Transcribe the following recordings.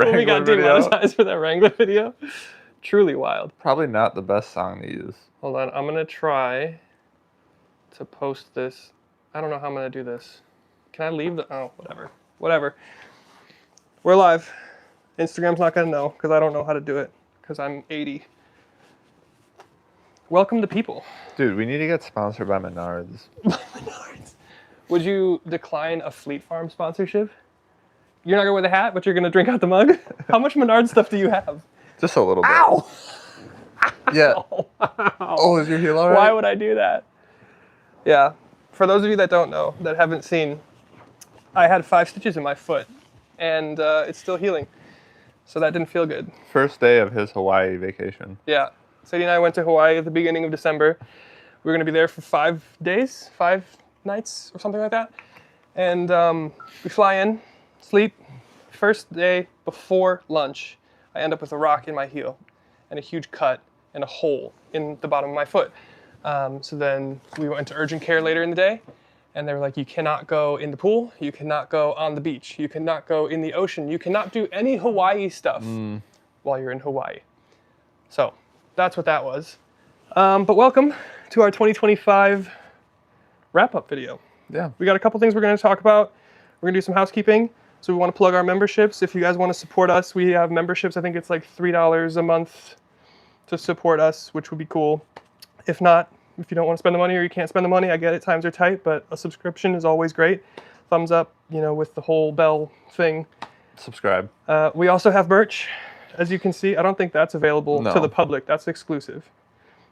Wrangler we got video. demonetized for that Wrangler video. Truly wild. Probably not the best song to use. Hold on, I'm gonna try to post this. I don't know how I'm gonna do this. Can I leave the, oh, whatever. We're live. Instagram's not gonna know because I don't know how to do it because I'm 80. Welcome to people. Dude, we need to get sponsored by Menards. Menards. Would you decline a Fleet Farm sponsorship? You're not gonna wear the hat, but you're gonna drink out the mug? How much Menards stuff do you have? Just a little bit. Ow! Yeah. Oh, wow. Oh, is your heel all right? Why would I do that? Yeah. For those of you that don't know, that haven't seen, I had 5 stitches in my foot, and it's still healing. So that didn't feel good. First day of his Hawaii vacation. Yeah. Sadie and I went to Hawaii at the beginning of December. We were going to be there for 5 days, 5 nights or something like that. And we fly in, sleep. First day before lunch, I end up with a rock in my heel and a huge cut and a hole in the bottom of my foot. So then we went to urgent care later in the day, and they were like, you cannot go in the pool, you cannot go on the beach, you cannot go in the ocean, you cannot do any Hawaii stuff while you're in Hawaii. So that's what that was. But welcome to our 2025 wrap-up video. Yeah. We got a couple things we're going to talk about. We're going to do some housekeeping. So we want to plug our memberships. If you guys want to support us, we have memberships. I think it's like $3 a month to support us, which would be cool. If not, if you don't want to spend the money or you can't spend the money, I get it, times are tight, but a subscription is always great. Thumbs up, you know, with the whole bell thing. Subscribe. We also have merch, as you can see. I don't think that's available to the public. That's exclusive.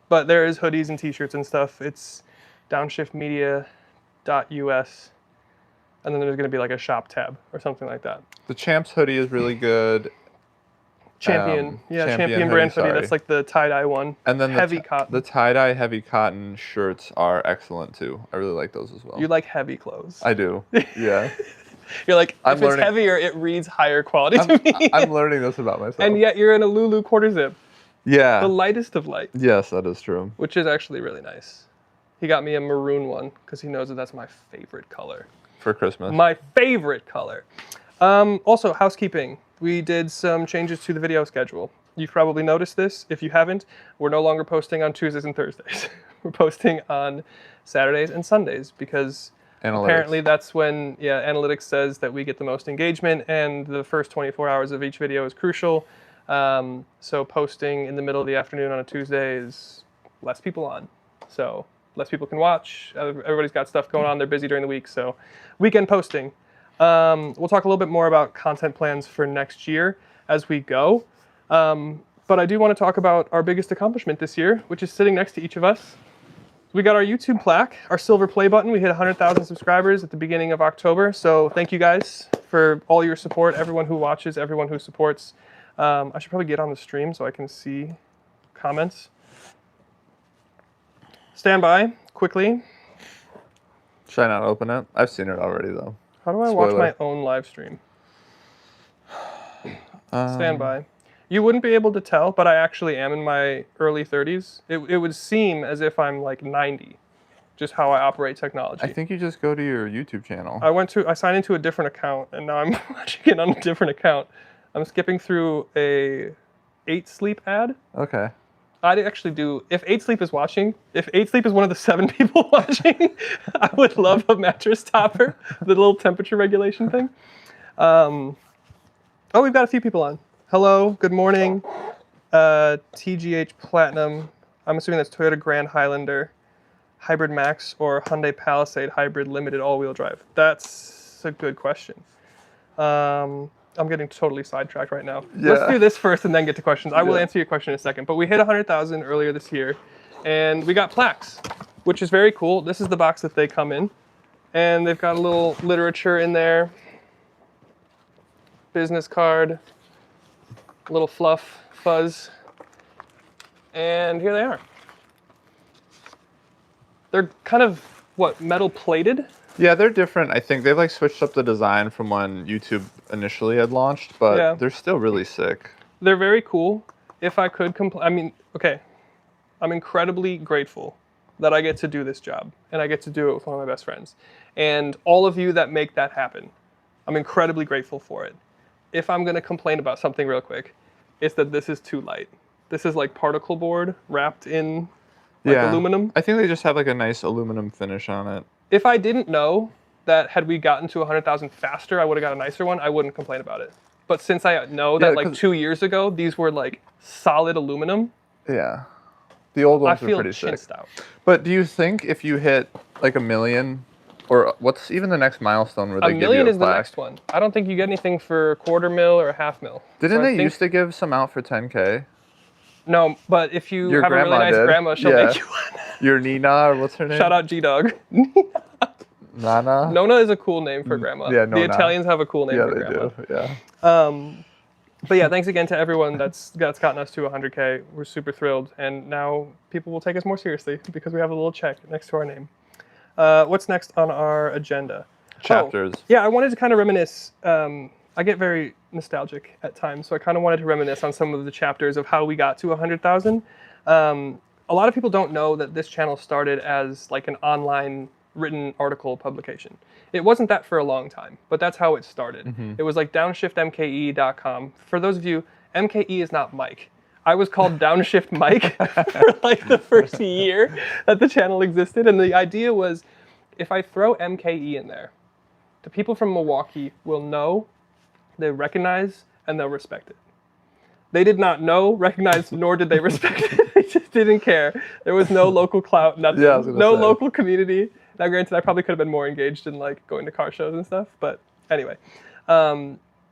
But there is hoodies and t-shirts and stuff. It's downshiftmedia.us. And then there's going to be like a shop tab or something like that. The Champs hoodie is really good. Champion brand hoodie. That's like the tie-dye one. And then heavy cotton. The tie-dye heavy cotton shirts are excellent too. I really like those as well. You like heavy clothes. I do. Yeah. You're like, if it's heavier, it reads higher quality to me. I'm learning this about myself. And yet you're in a Lulu quarter zip. Yeah. The lightest of light. Yes, that is true. Which is actually really nice. He got me a maroon one because he knows that that's my favorite color. For Christmas. My favorite color. Also, housekeeping. We did some changes to the video schedule. You've probably noticed this. If you haven't, we're no longer posting on Tuesdays and Thursdays. We're posting on Saturdays and Sundays because apparently that's when, analytics says that we get the most engagement and the first 24 hours of each video is crucial. So posting in the middle of the afternoon on a Tuesday is less people on. So less people can watch. Everybody's got stuff going on. They're busy during the week. So weekend posting. We'll talk a little bit more about content plans for next year as we go. But I do want to talk about our biggest accomplishment this year, which is sitting next to each of us. We got our YouTube plaque, our silver play button. We hit 100,000 subscribers at the beginning of October. So thank you guys for all your support, everyone who watches, everyone who supports. I should probably get on the stream so I can see comments. Stand by, quickly. Should I not open it? I've seen it already, though. How do I watch my own live stream? Stand by. You wouldn't be able to tell, but I actually am in my early 30s. It would seem as if I'm like 90, just how I operate technology. I think you just go to your YouTube channel. I signed into a different account, and now I'm watching it on a different account. I'm skipping through a 8 Sleep ad. Okay. I'd actually do, if 8 Sleep is watching, if 8 Sleep is one of the 7 people watching, I would love a mattress topper, the little temperature regulation thing. Oh, we've got a few people on. Hello, good morning. TGH Platinum, I'm assuming that's Toyota Grand Highlander, Hybrid Max, or Hyundai Palisade Hybrid Limited All-Wheel Drive. That's a good question. I'm getting totally sidetracked right now. Yeah. Let's do this first and then get to questions. I will answer your question in a second. But we hit 100,000 earlier this year, and we got plaques, which is very cool. This is the box that they come in, and they've got a little literature in there, business card, little fluff, fuzz, and here they are. They're kind of, metal plated? Yeah, they're different. I think they've like switched up the design from when YouTube initially had launched, but they're still really sick. They're very cool. If I could I'm incredibly grateful that I get to do this job, and I get to do it with one of my best friends. And all of you that make that happen, I'm incredibly grateful for it. if I'm going to complain about something real quick, it's that this is too light. This is like particle board wrapped in like aluminum. I think they just have like a nice aluminum finish on it. If I didn't know that had we gotten to 100,000 faster, I would have got a nicer one, I wouldn't complain about it. But since I know that like 2 years ago, these were like solid aluminum. Yeah. The old ones are pretty sick. Out. But do you think if you hit like 1 million, or what's even the next milestone where they give you a plaque? 1 million is the next one. I don't think you get anything for $250,000 or $500,000. Didn't they used to give some out for 10K? No, but if you have a really nice grandma, she'll make you one. Your Nina, or what's her name? Shout out G-Dog. Nana? Nona is a cool name for grandma. Yeah, Nona. The Italians have a cool name for grandma. Yeah, they do. But yeah, thanks again to everyone that's gotten us to 100K. We're super thrilled, and now people will take us more seriously because we have a little check next to our name. What's next on our agenda? Chapters. Yeah, I wanted to kind of reminisce. I get very nostalgic at times, so I kind of wanted to reminisce on some of the chapters of how we got to 100,000. A lot of people don't know that this channel started as like an online written article publication. It wasn't that for a long time, but that's how it started. Mm-hmm. It was like downshiftmke.com. For those of you, MKE is not Mike. I was called Downshift Mike for like the first year that the channel existed, and the idea was if I throw MKE in there, the people from Milwaukee will know, they recognize, and they'll respect it. They did not know, recognize, nor did they respect it. They just didn't care. There was no local clout, nothing. Yeah, no local community. Now, granted, I probably could have been more engaged in like going to car shows and stuff, but anyway.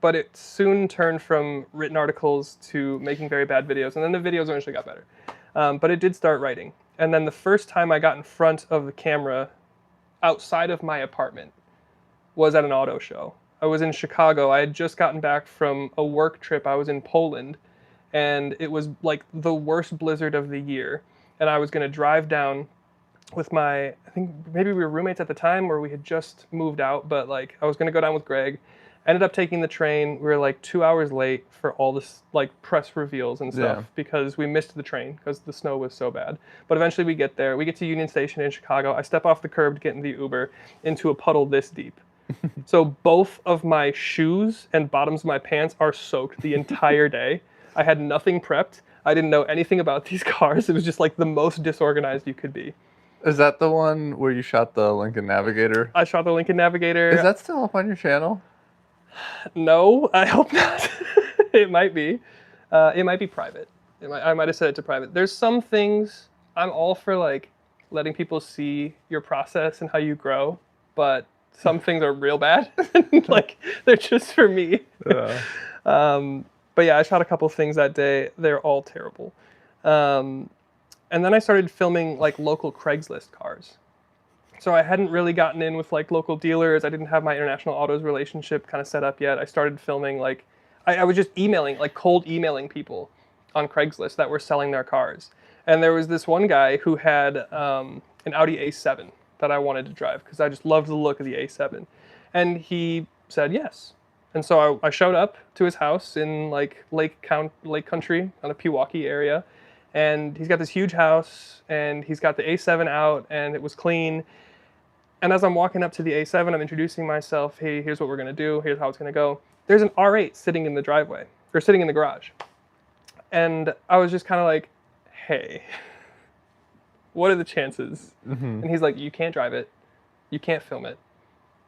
But it soon turned from written articles to making very bad videos, and then the videos eventually got better. But it did start writing. And then the first time I got in front of the camera outside of my apartment was at an auto show. I was in Chicago. I had just gotten back from a work trip. I was in Poland, and it was like the worst blizzard of the year. And I was going to drive down with my, I think maybe we were roommates at the time, or we had just moved out, but like I was going to go down with Greg. Ended up taking the train. We were like 2 hours late for all this like press reveals and stuff because we missed the train because the snow was so bad. But eventually we get there. We get to Union Station in Chicago. I step off the curb to get in the Uber into a puddle this deep. So both of my shoes and bottoms of my pants are soaked the entire day. I had nothing prepped. I didn't know anything about these cars. It was just like the most disorganized you could be. Is that the one where you shot the Lincoln Navigator? I shot the Lincoln Navigator. Is that still up on your channel? No, I hope not. It might be. It might be private. I might have set it to private. There's some things I'm all for like letting people see your process and how you grow, but some things are real bad. Like they're just for me. Yeah. But yeah, I shot a couple things that day. They're all terrible. And then I started filming like local Craigslist cars. So I hadn't really gotten in with like local dealers. I didn't have my International Autos relationship kind of set up yet. I started filming like, I was just emailing, like cold emailing people on Craigslist that were selling their cars. And there was this one guy who had an Audi A7 that I wanted to drive because I just loved the look of the A7. And he said yes. And so I showed up to his house in like Lake Country on the Pewaukee area. And he's got this huge house and he's got the A7 out and it was clean. And as I'm walking up to the A7, I'm introducing myself. Hey, here's what we're going to do. Here's how it's going to go. There's an R8 sitting in the driveway, or sitting in the garage. And I was just kind of like, hey, what are the chances? Mm-hmm. And he's like, you can't drive it. You can't film it.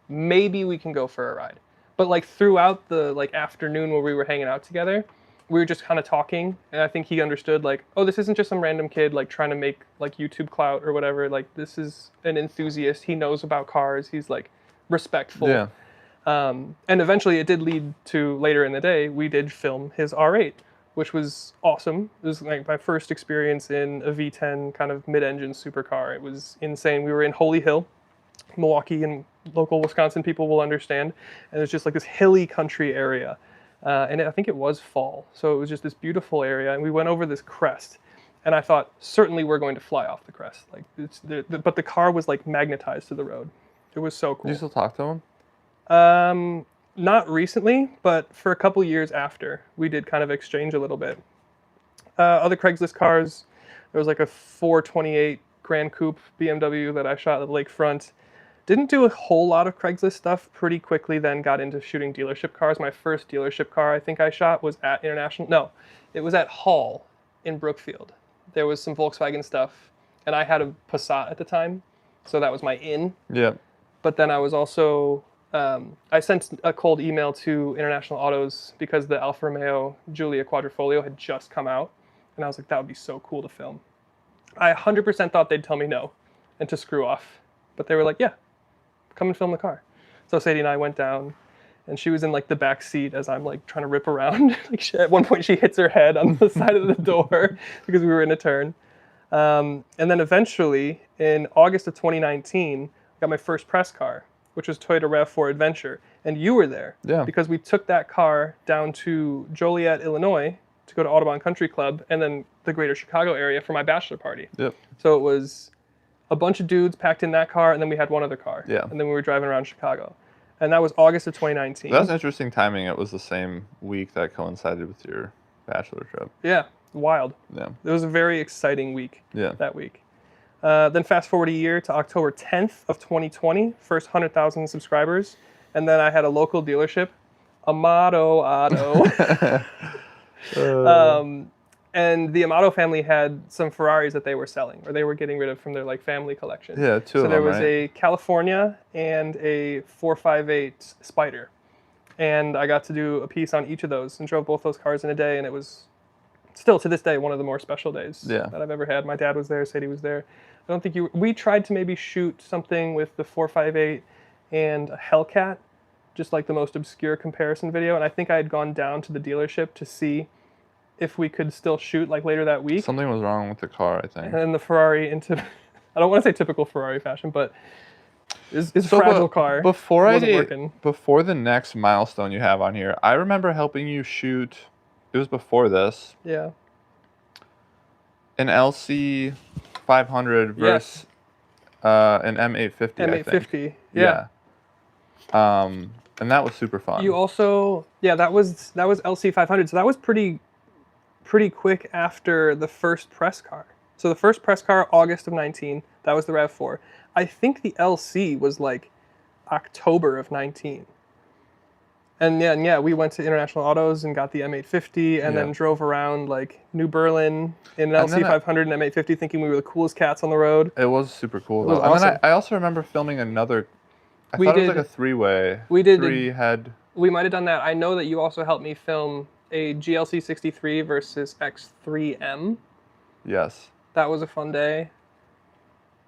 Maybe we can go for a ride. But like throughout the like afternoon where we were hanging out together, we were just kind of talking, and I think he understood like, oh, this isn't just some random kid like trying to make like YouTube clout or whatever. Like this is an enthusiast. He knows about cars. He's like respectful. Yeah. And eventually it did lead to later in the day, we did film his R8, which was awesome. It was like my first experience in a V10 kind of mid-engine supercar. It was insane. We were in Holy Hill, Milwaukee, and local Wisconsin people will understand. And it's just like this hilly country area. And I think it was fall, so it was just this beautiful area, and we went over this crest, and I thought, certainly we're going to fly off the crest. Like, but the car was like magnetized to the road. It was so cool. Do you still talk to him? Not recently, but for a couple years after, we did kind of exchange a little bit. Other Craigslist cars, there was like a 428 Grand Coupe BMW that I shot at the lakefront. Didn't do a whole lot of Craigslist stuff. Pretty quickly then got into shooting dealership cars. My first dealership car I think I shot was at International. No, it was at Hall in Brookfield. There was some Volkswagen stuff, and I had a Passat at the time, so that was my in. Yeah. But then I was also, I sent a cold email to International Autos because the Alfa Romeo Giulia Quadrifoglio had just come out, and I was like, that would be so cool to film. I 100% thought they'd tell me no and to screw off, but they were like, yeah, come and film the car. So Sadie and I went down, and she was in like the back seat as I'm like trying to rip around. Like at one point she hits her head on the side of the door because we were in a turn. And then eventually in August of 2019, I got my first press car, which was Toyota RAV4 Adventure. And you were there because we took that car down to Joliet, Illinois to go to Audubon Country Club and then the greater Chicago area for my bachelor party. Yep. So it was a bunch of dudes packed in that car, and then we had one other car. Yeah. And then we were driving around Chicago. And that was August of 2019. That was interesting timing. It was the same week that coincided with your bachelor trip. Yeah, wild. Yeah. It was a very exciting week that week. Then fast forward a year to October 10th of 2020, first 100,000 subscribers. And then I had a local dealership, Amato Auto. And the Amato family had some Ferraris that they were selling, or they were getting rid of from their like family collection. Yeah, two of them, So there was right? a California and a 458 Spider. And I got to do a piece on each of those and drove both those cars in a day, and it was still to this day one of the more special days that I've ever had. My dad was there, Sadie was there. I don't think we tried to maybe shoot something with the 458 and a Hellcat, just like the most obscure comparison video, and I think I had gone down to the dealership to see if we could still shoot like later that week. Something was wrong with the car, I think. And then the Ferrari into, I don't want to say typical Ferrari fashion, but it's a fragile car. Before working. The next milestone you have on here, I remember helping you shoot, it was before this. Yeah. An LC 500 versus an M850. M850. Yeah. And that was super fun. You also, that was LC 500. So that was pretty quick after the first press car. So the first press car, August of 19, that was the RAV4. I think the LC was like October of 19. And we went to International Autos and got the M850 and then drove around like New Berlin in an LC 500 and M850 thinking we were the coolest cats on the road. It was super cool. It was though. awesome. And then I also remember filming another, I thought it was like a three-way. We did. Three-head. We might have done that. I know that you also helped me film a GLC 63 versus X3M. Yes. That was a fun day.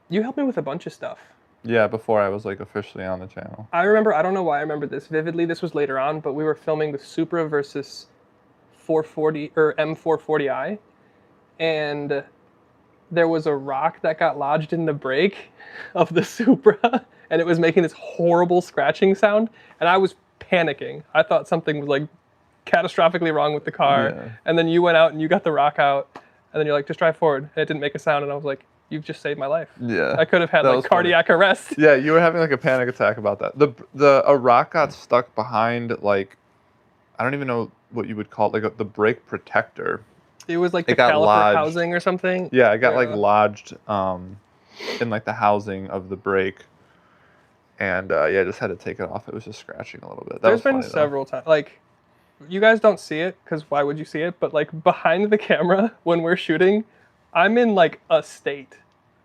You helped me with a bunch of stuff. Yeah, before I was like officially on the channel. I remember, I don't know why I remember this vividly. This was later on, but we were filming the Supra versus 440 or M440i, and there was a rock that got lodged in the brake of the Supra, and it was making this horrible scratching sound, and I was panicking. I thought something was like catastrophically wrong with the car, and then you went out and you got the rock out, and then you're like, just drive forward, and it didn't make a sound, and I was like, you've just saved my life. Yeah. I could have had like cardiac arrest. Yeah, you were having like a panic attack about that. A rock got stuck behind like, I don't even know what you would call it, like the brake protector. It was like the caliper housing or something. Yeah, it got like lodged in like the housing of the brake. And I just had to take it off. It was just scratching a little bit. There's been several times. Like, you guys don't see it because why would you see it? But like behind the camera when we're shooting, I'm in like a state.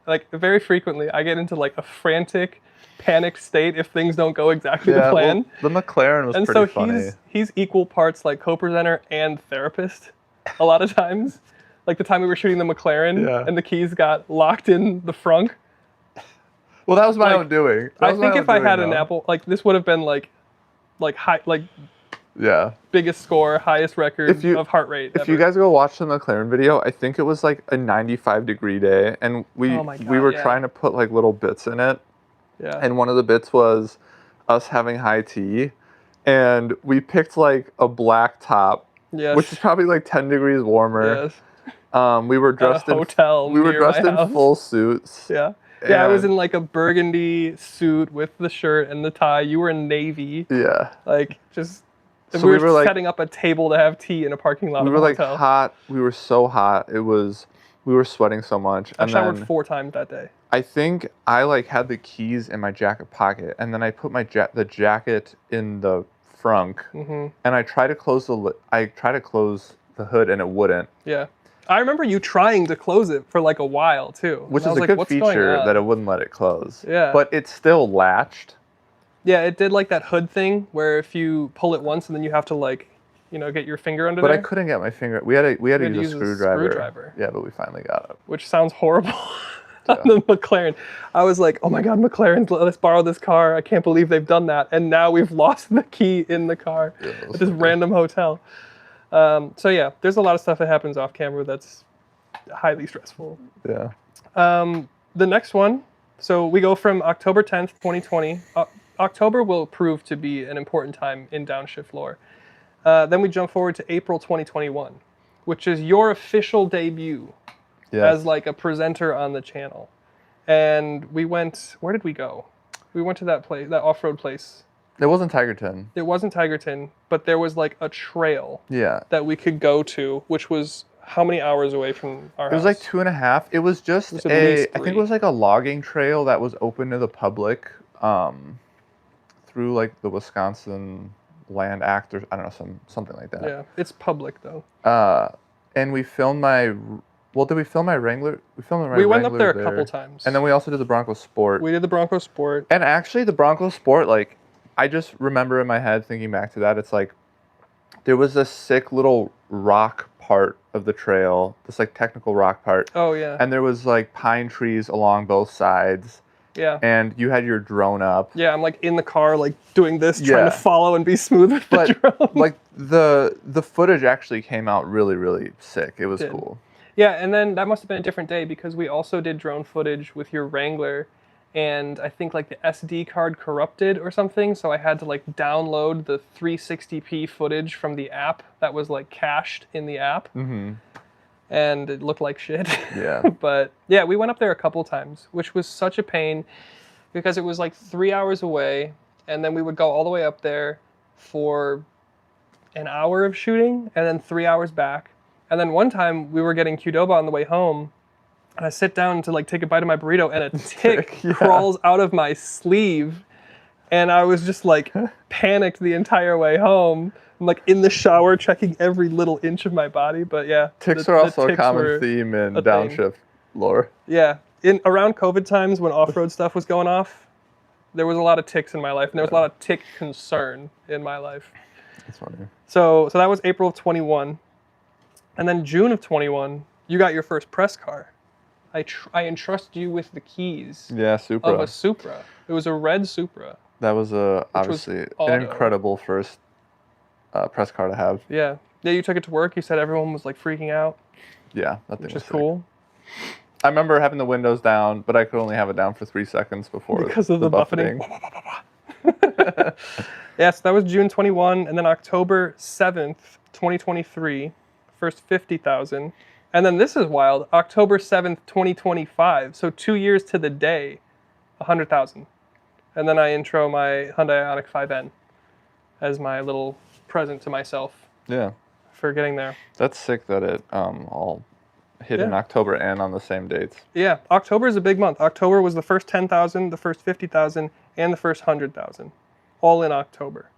Like very frequently, I get into like a frantic, panicked state if things don't go exactly the plan. Well, the McLaren was pretty funny. And so he's equal parts like co-presenter and therapist a lot of times. Like the time we were shooting the McLaren and the keys got locked in the frunk. Well, that was my own doing. I think if I had an Apple, like this would have been like high, like biggest score, highest record of heart rate. If you guys go watch the McLaren video, I think it was like a 95-degree day, and we were trying to put like little bits in it. Yeah. And one of the bits was us having high tea, and we picked like a black top, which is probably like 10 degrees warmer. Yes. We were dressed in full suits. Yeah. Yeah, I was in like a burgundy suit with the shirt and the tie. You were in navy. Yeah. Like just. So we were setting up a table to have tea in a parking lot. We were like hot. We were so hot. We were sweating so much. I showered 4 times that day. I think I like had the keys in my jacket pocket, and then I put the jacket in the frunk, and I tried to close the hood, and it wouldn't. Yeah, I remember you trying to close it for like a while too. Which is a good feature that it wouldn't let it close. Yeah, but it still latched. Yeah, it did like that hood thing where if you pull it once and then you have to like, get your finger under there. But I couldn't get my finger. We had to use a screwdriver. Yeah, but we finally got it. Which sounds horrible. On the McLaren. I was like, oh my God, McLaren, let us borrow this car. I can't believe they've done that. And now we've lost the key in the car at this random hotel. So yeah, there's a lot of stuff that happens off camera that's highly stressful. Yeah. The next one, so we go from October 10th, 2020. October will prove to be an important time in Downshift lore. Then we jump forward to April 2021, which is your official debut as like a presenter on the channel. And we went, where did we go? We went to that place, that off-road place. It wasn't Tigerton. It wasn't Tigerton, but there was like a trail that we could go to, which was how many hours away from our house? It was like 2.5. It was just I think it was like a logging trail that was open to the public through like the Wisconsin Land Act or I don't know, something like that. Yeah, it's public though. And we filmed did we film my Wrangler? We filmed my We Wrangler went up there a couple times. And then we also did the Bronco Sport. We did the Bronco Sport. And actually the Bronco Sport, like, I just remember in my head thinking back to that, it's like, there was this sick little rock part of the trail, this like technical rock part. Oh yeah. And there was like pine trees along both sides. Yeah. And you had your drone up. Yeah, I'm like in the car, like doing this, trying to follow and be smooth with the drone. Like the footage actually came out really, really sick. It was cool. Yeah, and then that must have been a different day because we also did drone footage with your Wrangler, and I think like the SD card corrupted or something, so I had to like download the 360p footage from the app that was like cached in the app. And it looked like shit. Yeah. But yeah, we went up there a couple times, which was such a pain because it was like 3 hours away, and then we would go all the way up there for an hour of shooting and then 3 hours back. And then one time we were getting Qdoba on the way home, and I sit down to like take a bite of my burrito, and a tick crawls out of my sleeve, and I was just like panicked the entire way home. I'm like in the shower checking every little inch of my body, but yeah. Ticks are also a common theme in Downshift lore. Yeah, around COVID times when off-road stuff was going off, there was a lot of ticks in my life, and there was a lot of tick concern in my life. That's funny. So that was April of 21. And then June of 21, you got your first press car. I entrusted you with the keys. Yeah, Supra. Of a Supra. It was a red Supra. That was obviously an incredible first press car to have. Yeah. Yeah, you took it to work. You said everyone was like freaking out. Yeah, that thing which is cool. I remember having the windows down, but I could only have it down for 3 seconds before because of the buffeting. Yeah, so that was June 21, and then October 7th, 2023. First 50,000, and then this is wild. October 7th, 2025. So 2 years to the day, 100,000, and then I intro my Hyundai Ioniq 5N as my little present to myself. Yeah. For getting there. That's sick that it all hit in October and on the same dates. Yeah, October is a big month. October was the first 10,000, the first 50,000, and the first 100,000, all in October.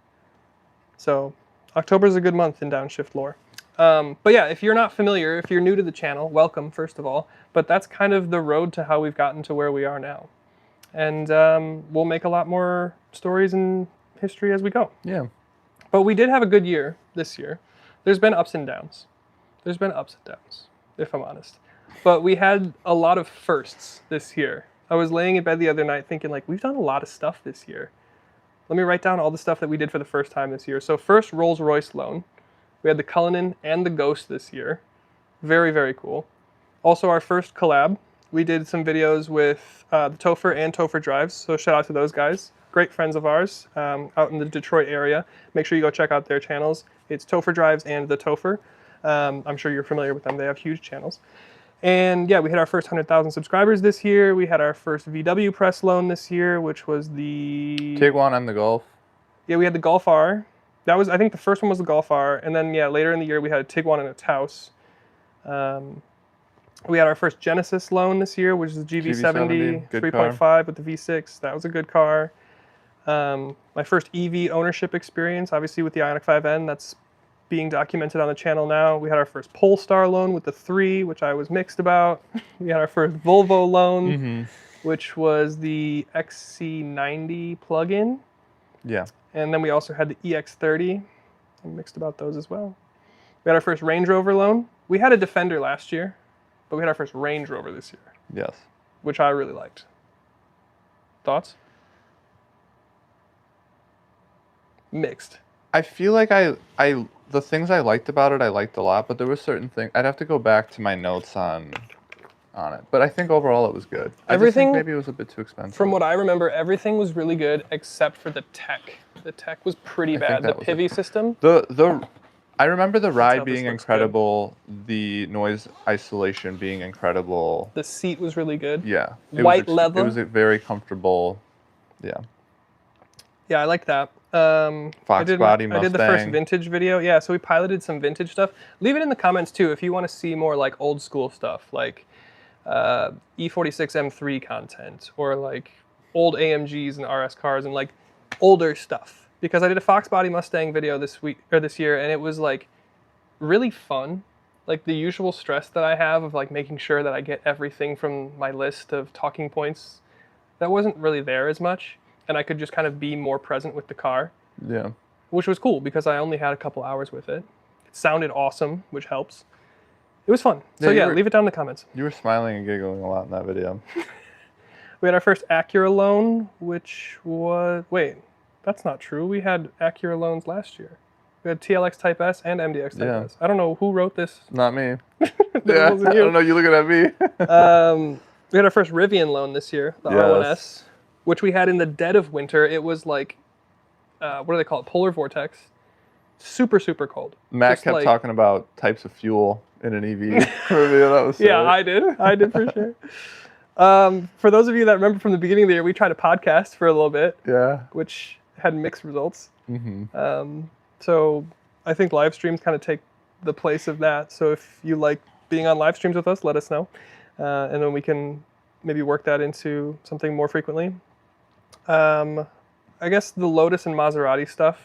So October is a good month in Downshift lore. But yeah, if you're not familiar, if you're new to the channel, welcome, first of all. But that's kind of the road to how we've gotten to where we are now. And we'll make a lot more stories and history as we go. Yeah. But we did have a good year this year. There's been ups and downs. There's been ups and downs, if I'm honest. But we had a lot of firsts this year. I was laying in bed the other night thinking, like, we've done a lot of stuff this year. Let me write down all the stuff that we did for the first time this year. So first, Rolls-Royce loan. We had the Cullinan and the Ghost this year. Very, very cool. Also, our first collab. We did some videos with the Topher and Topher Drives, so shout out to those guys. Great friends of ours out in the Detroit area. Make sure you go check out their channels. It's Topher Drives and the Topher. I'm sure you're familiar with them. They have huge channels. And yeah, we hit our first 100,000 subscribers this year. We had our first VW press loan this year, which was the... Tiguan and the Golf. Yeah, we had the Golf R. That was, I think the first one was the Golf R, and then yeah, later in the year we had a Tiguan and a Taos. We had our first Genesis loan this year, which is a GV70 3.5 with the V6. That was a good car. My first EV ownership experience, obviously with the Ioniq 5N, that's being documented on the channel now. We had our first Polestar loan with the 3, which I was mixed about. We had our first Volvo loan, which was the XC90 plug-in. Yeah. And then we also had the EX30. I'm mixed about those as well. We had our first Range Rover loan. We had a Defender last year, but we had our first Range Rover this year. Yes. Which I really liked. Thoughts? Mixed. I feel like the things I liked about it, I liked a lot, but there were certain things I'd have to go back to my notes on it. But I think overall it was good. Everything, I just think maybe it was a bit too expensive. From what I remember, everything was really good except for the tech. The tech was pretty bad. The PIVI system. I remember the ride being incredible, the noise isolation being incredible. The seat was really good. Yeah. White leather. It was very comfortable. Yeah. Yeah, I like that. Fox body Mustang. I did the first vintage video. Yeah, so we piloted some vintage stuff. Leave it in the comments too if you want to see more like old school stuff, like E46 M3 content, or like old AMGs and RS cars and like older stuff. Because I did a Fox body Mustang video this year, and it was like really fun. Like the usual stress that I have of like making sure that I get everything from my list of talking points, that wasn't really there as much. And I could just kind of be more present with the car. Yeah. Which was cool because I only had a couple hours with it. It sounded awesome, which helps. It was fun. So yeah, leave it down in the comments. You were smiling and giggling a lot in that video. We had our first Acura loan, which was... Wait, that's not true. We had Acura loans last year. We had TLX Type S and MDX Type S. I don't know who wrote this. Not me. Yeah, I don't know. You looking at me. We had our first Rivian loan this year, the R1S. Which we had in the dead of winter. It was like, what do they call it? Polar vortex. Super, super cold. Matt kept talking about types of fuel in an EV. That was yeah, I did. I did for sure. For those of you that remember from the beginning of the year, we tried a podcast for a little bit. Yeah. Which had mixed results. So I think live streams kind of take the place of that. So if you like being on live streams with us, let us know. And then we can maybe work that into something more frequently. I guess the Lotus and Maserati stuff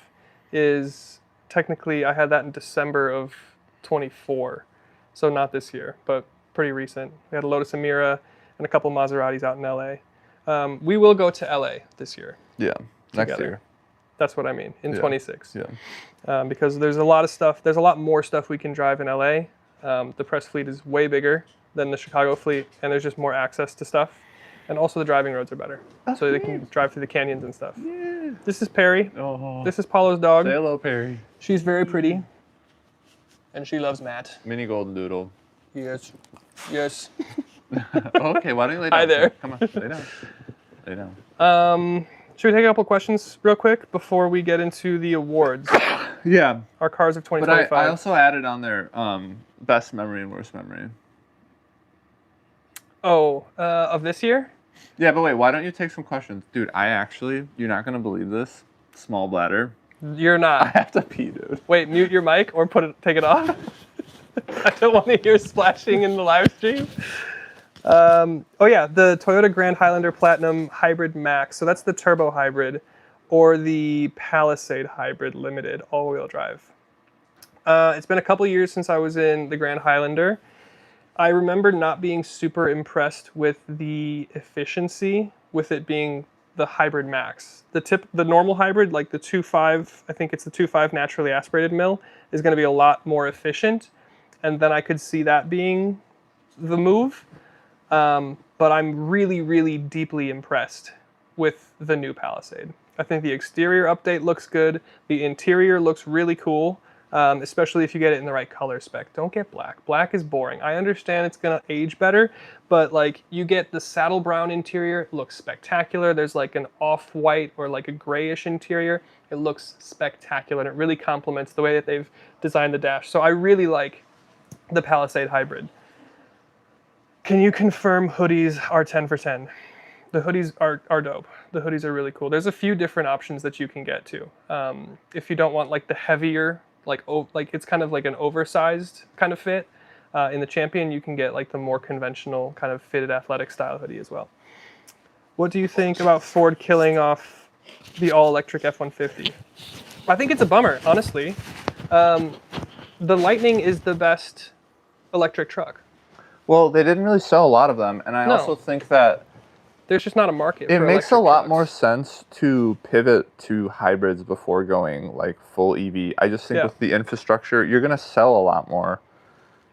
is technically, I had that in December of 24. So not this year, but pretty recent. We had a Lotus Emira and a couple Maseratis out in LA. We will go to LA this year. Yeah, next year. That's what I mean, in 26. Yeah. Because there's a lot of stuff, there's a lot more stuff we can drive in LA. The press fleet is way bigger than the Chicago fleet, and there's just more access to stuff. And also the driving roads are better. So they can drive through the canyons and stuff. Yeah. This is Perry. Oh. This is Paulo's dog. Say hello, Perry. She's very pretty. And she loves Matt. Mini golden doodle. Yes. Yes. Okay, why don't you lay down? Hi there. Come on, lay down. Lay down. Should we take a couple questions real quick before we get into the awards? Yeah. Our cars of 2025. But I also added on there best memory and worst memory. Oh, of this year? Yeah, but wait, why don't you take some questions? Dude, you're not going to believe this, small bladder. You're not. I have to pee, dude. Wait, mute your mic or take it off. I don't want to hear splashing in the live stream. Oh yeah, the Toyota Grand Highlander Platinum Hybrid Max. So that's the turbo hybrid, or the Palisade Hybrid Limited all-wheel drive. It's been a couple years since I was in the Grand Highlander. I remember not being super impressed with the efficiency, with it being the Hybrid Max. The normal hybrid, like the 2.5, I think it's the 2.5 naturally aspirated mill, is going to be a lot more efficient. And then I could see that being the move. But I'm really, really deeply impressed with the new Palisade. I think the exterior update looks good. The interior looks really cool, especially if you get it in the right color spec. Don't get black. Black is boring. I understand it's going to age better, but like you get the saddle brown interior, it looks spectacular. There's like an off-white or like a grayish interior. It looks spectacular, and it really complements the way that they've designed the dash. So I really like the Palisade Hybrid. Can you confirm hoodies are 10 for 10? The hoodies are dope. The hoodies are really cool. There's a few different options that you can get too. If you don't want like the heavier, like it's kind of like an oversized kind of fit, In the Champion, you can get like the more conventional kind of fitted athletic style hoodie as well. What do you think about Ford killing off the all-electric F-150? I think it's a bummer, honestly. The Lightning is the best electric truck. Well, they didn't really sell a lot of them, and I also think that there's just not a market. It makes a lot more sense to pivot to hybrids before going like full EV. I just think with the infrastructure, you're going to sell a lot more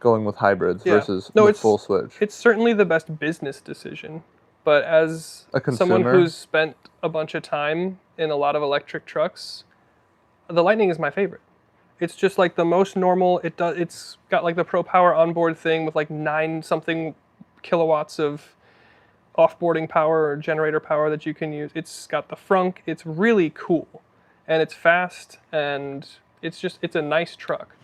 going with hybrids versus the full switch. It's certainly the best business decision, but as someone who's spent a bunch of time in a lot of electric trucks, the Lightning is my favorite. It's just like the most normal. It's got like the Pro Power onboard thing with like 9-something kilowatts of offboarding power or generator power that you can use. It's got the frunk. It's really cool, and it's fast, and it's a nice truck.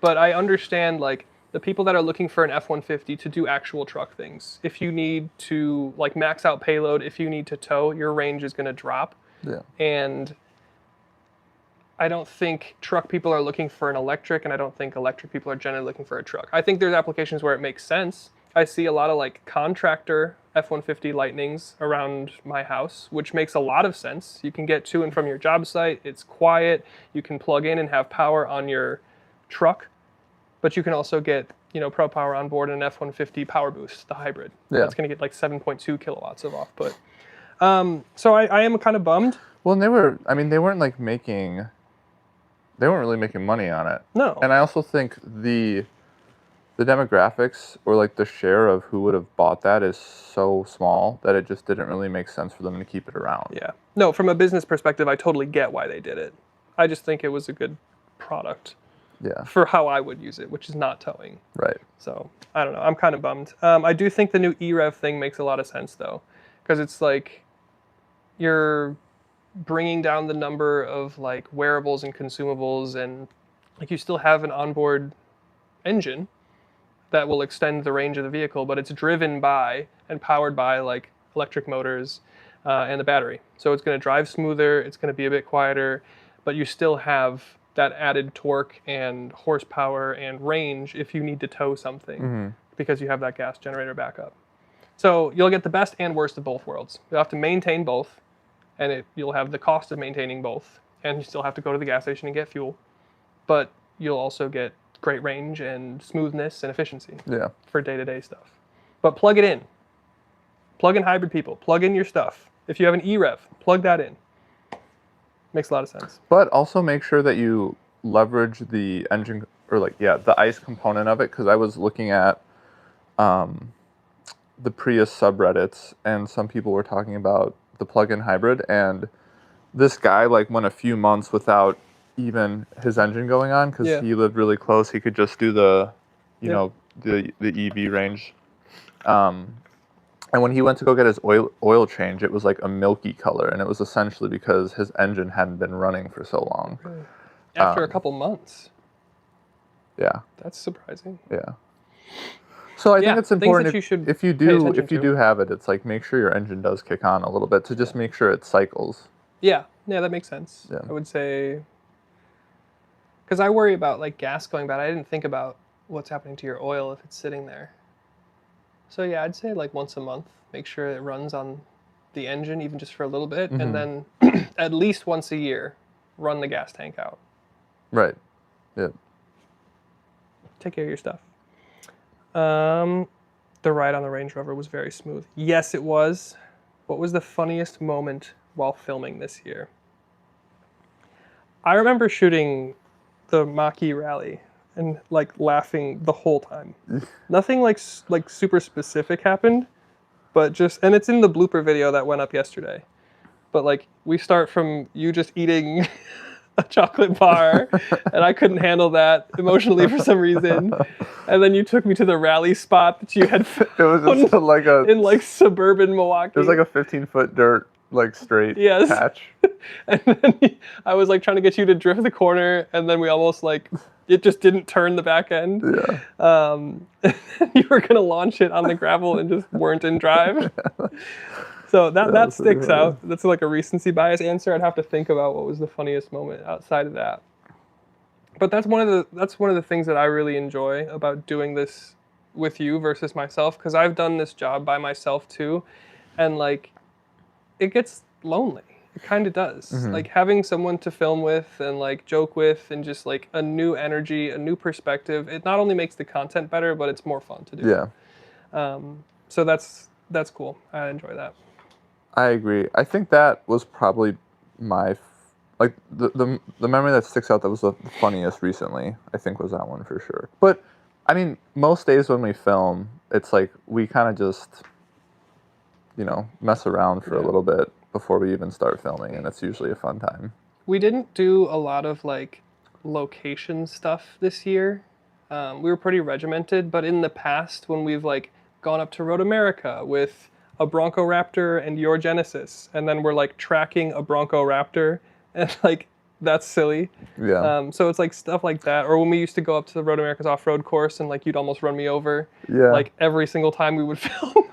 But I understand like the people that are looking for an F-150 to do actual truck things. If you need to like max out payload, if you need to tow, your range is going to drop. Yeah. And I don't think truck people are looking for an electric, and I don't think electric people are generally looking for a truck. I think there's applications where it makes sense. I see a lot of like contractor F-150 Lightnings around my house, which makes a lot of sense. You can get to and from your job site. It's quiet. You can plug in and have power on your truck, but you can also get, Pro Power on board and an F-150 Power Boost, the hybrid. Yeah. That's going to get like 7.2 kilowatts of output. So I am kind of bummed. Well, and they weren't really making money on it. No. And I also think the demographics or like the share of who would have bought that is so small that it just didn't really make sense for them to keep it around. Yeah. No, from a business perspective, I totally get why they did it. I just think it was a good product. Yeah. For how I would use it, which is not towing. Right. So I don't know. I'm kind of bummed. I do think the new eRev thing makes a lot of sense though, because it's like you're bringing down the number of like wearables and consumables, and like you still have an onboard engine that will extend the range of the vehicle, but it's driven by and powered by like electric motors and the battery. So it's going to drive smoother. It's going to be a bit quieter, but you still have that added torque and horsepower and range if you need to tow something because you have that gas generator backup. So you'll get the best and worst of both worlds. You'll have to maintain both, and you'll have the cost of maintaining both, and you still have to go to the gas station and get fuel, but you'll also get great range and smoothness and efficiency for day-to-day stuff. But plug it in. Plug in hybrid people. Plug in your stuff. If you have an eRev, plug that in. Makes a lot of sense. But also make sure that you leverage the engine, or the ICE component of it, because I was looking at the Prius subreddits, and some people were talking about the plug-in hybrid, and this guy went a few months without even his engine going on, because he lived really close. He could just do the EV range. And when he went to go get his oil change, it was like a milky color, and it was essentially because his engine hadn't been running for so long. Really? After a couple months. Yeah. That's surprising. Yeah. So I think it's important if you do have it, it's like make sure your engine does kick on a little bit to just make sure it cycles. Yeah. Yeah, that makes sense. Yeah. I would say, because I worry about gas going bad. I didn't think about what's happening to your oil if it's sitting there. So yeah, I'd say once a month, make sure it runs on the engine, even just for a little bit, and then at least once a year, run the gas tank out. Right. Yeah. Take care of your stuff. The ride on the Range Rover was very smooth. Yes, it was. What was the funniest moment while filming this year? I remember shooting the Mach-E rally and laughing the whole time. Nothing like super specific happened, but and it's in the blooper video that went up yesterday. But we start from you just eating a chocolate bar, and I couldn't handle that emotionally for some reason. And then you took me to the rally spot that you had it was just in suburban Milwaukee. It was like a 15-foot dirt straight patch. And then I was trying to get you to drift the corner, and then we almost it just didn't turn the back end. Yeah. You were gonna launch it on the gravel and just weren't in drive. So that sticks out. That's a recency bias answer. I'd have to think about what was the funniest moment outside of that. But that's one of the things that I really enjoy about doing this with you versus myself, because I've done this job by myself too, and like it gets lonely. It kind of does. Mm-hmm. Like having someone to film with and like joke with and just like a new energy, a new perspective. It not only makes the content better, but it's more fun to do. Yeah. So that's cool. I enjoy that. I agree. I think that was probably my like the memory that sticks out that was the funniest recently. I think was that one for sure. But I mean, most days when we film, it's like we kind of just, you know, mess around for a little bit before we even start filming, and it's usually a fun time. We didn't do a lot of like location stuff this year. We were pretty regimented, but in the past when we've like gone up to Road America with a Bronco Raptor and your Genesis, and then we're like tracking a Bronco Raptor, and like that's silly. Yeah. So it's like stuff like that. Or when we used to go up to the Road America's off-road course and like you'd almost run me over. Yeah. Like every single time we would film.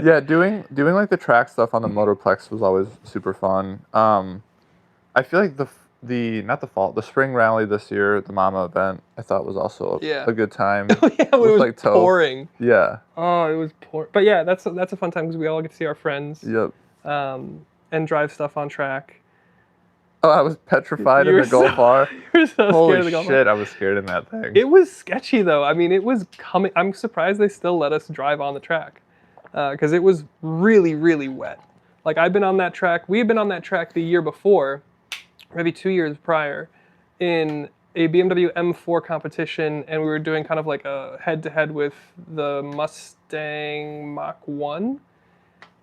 Yeah, doing like the track stuff on the Motorplex was always super fun. I feel like the spring rally this year, the Mama event, I thought was also a good time. Yeah, it was like pouring. Yeah. Oh, it was pouring. But yeah, that's a fun time because we all get to see our friends. Yep. And drive stuff on track. Oh, I was petrified in the Golf R. You were so scared of the Golf R. Holy shit, I was scared in that thing. It was sketchy though. I mean, it was coming. I'm surprised they still let us drive on the track. Because it was really, really wet. Like I've been on that track. We had been on that track the year before, maybe 2 years prior, in a BMW M4 competition, and we were doing kind of like a head-to-head with the Mustang Mach 1.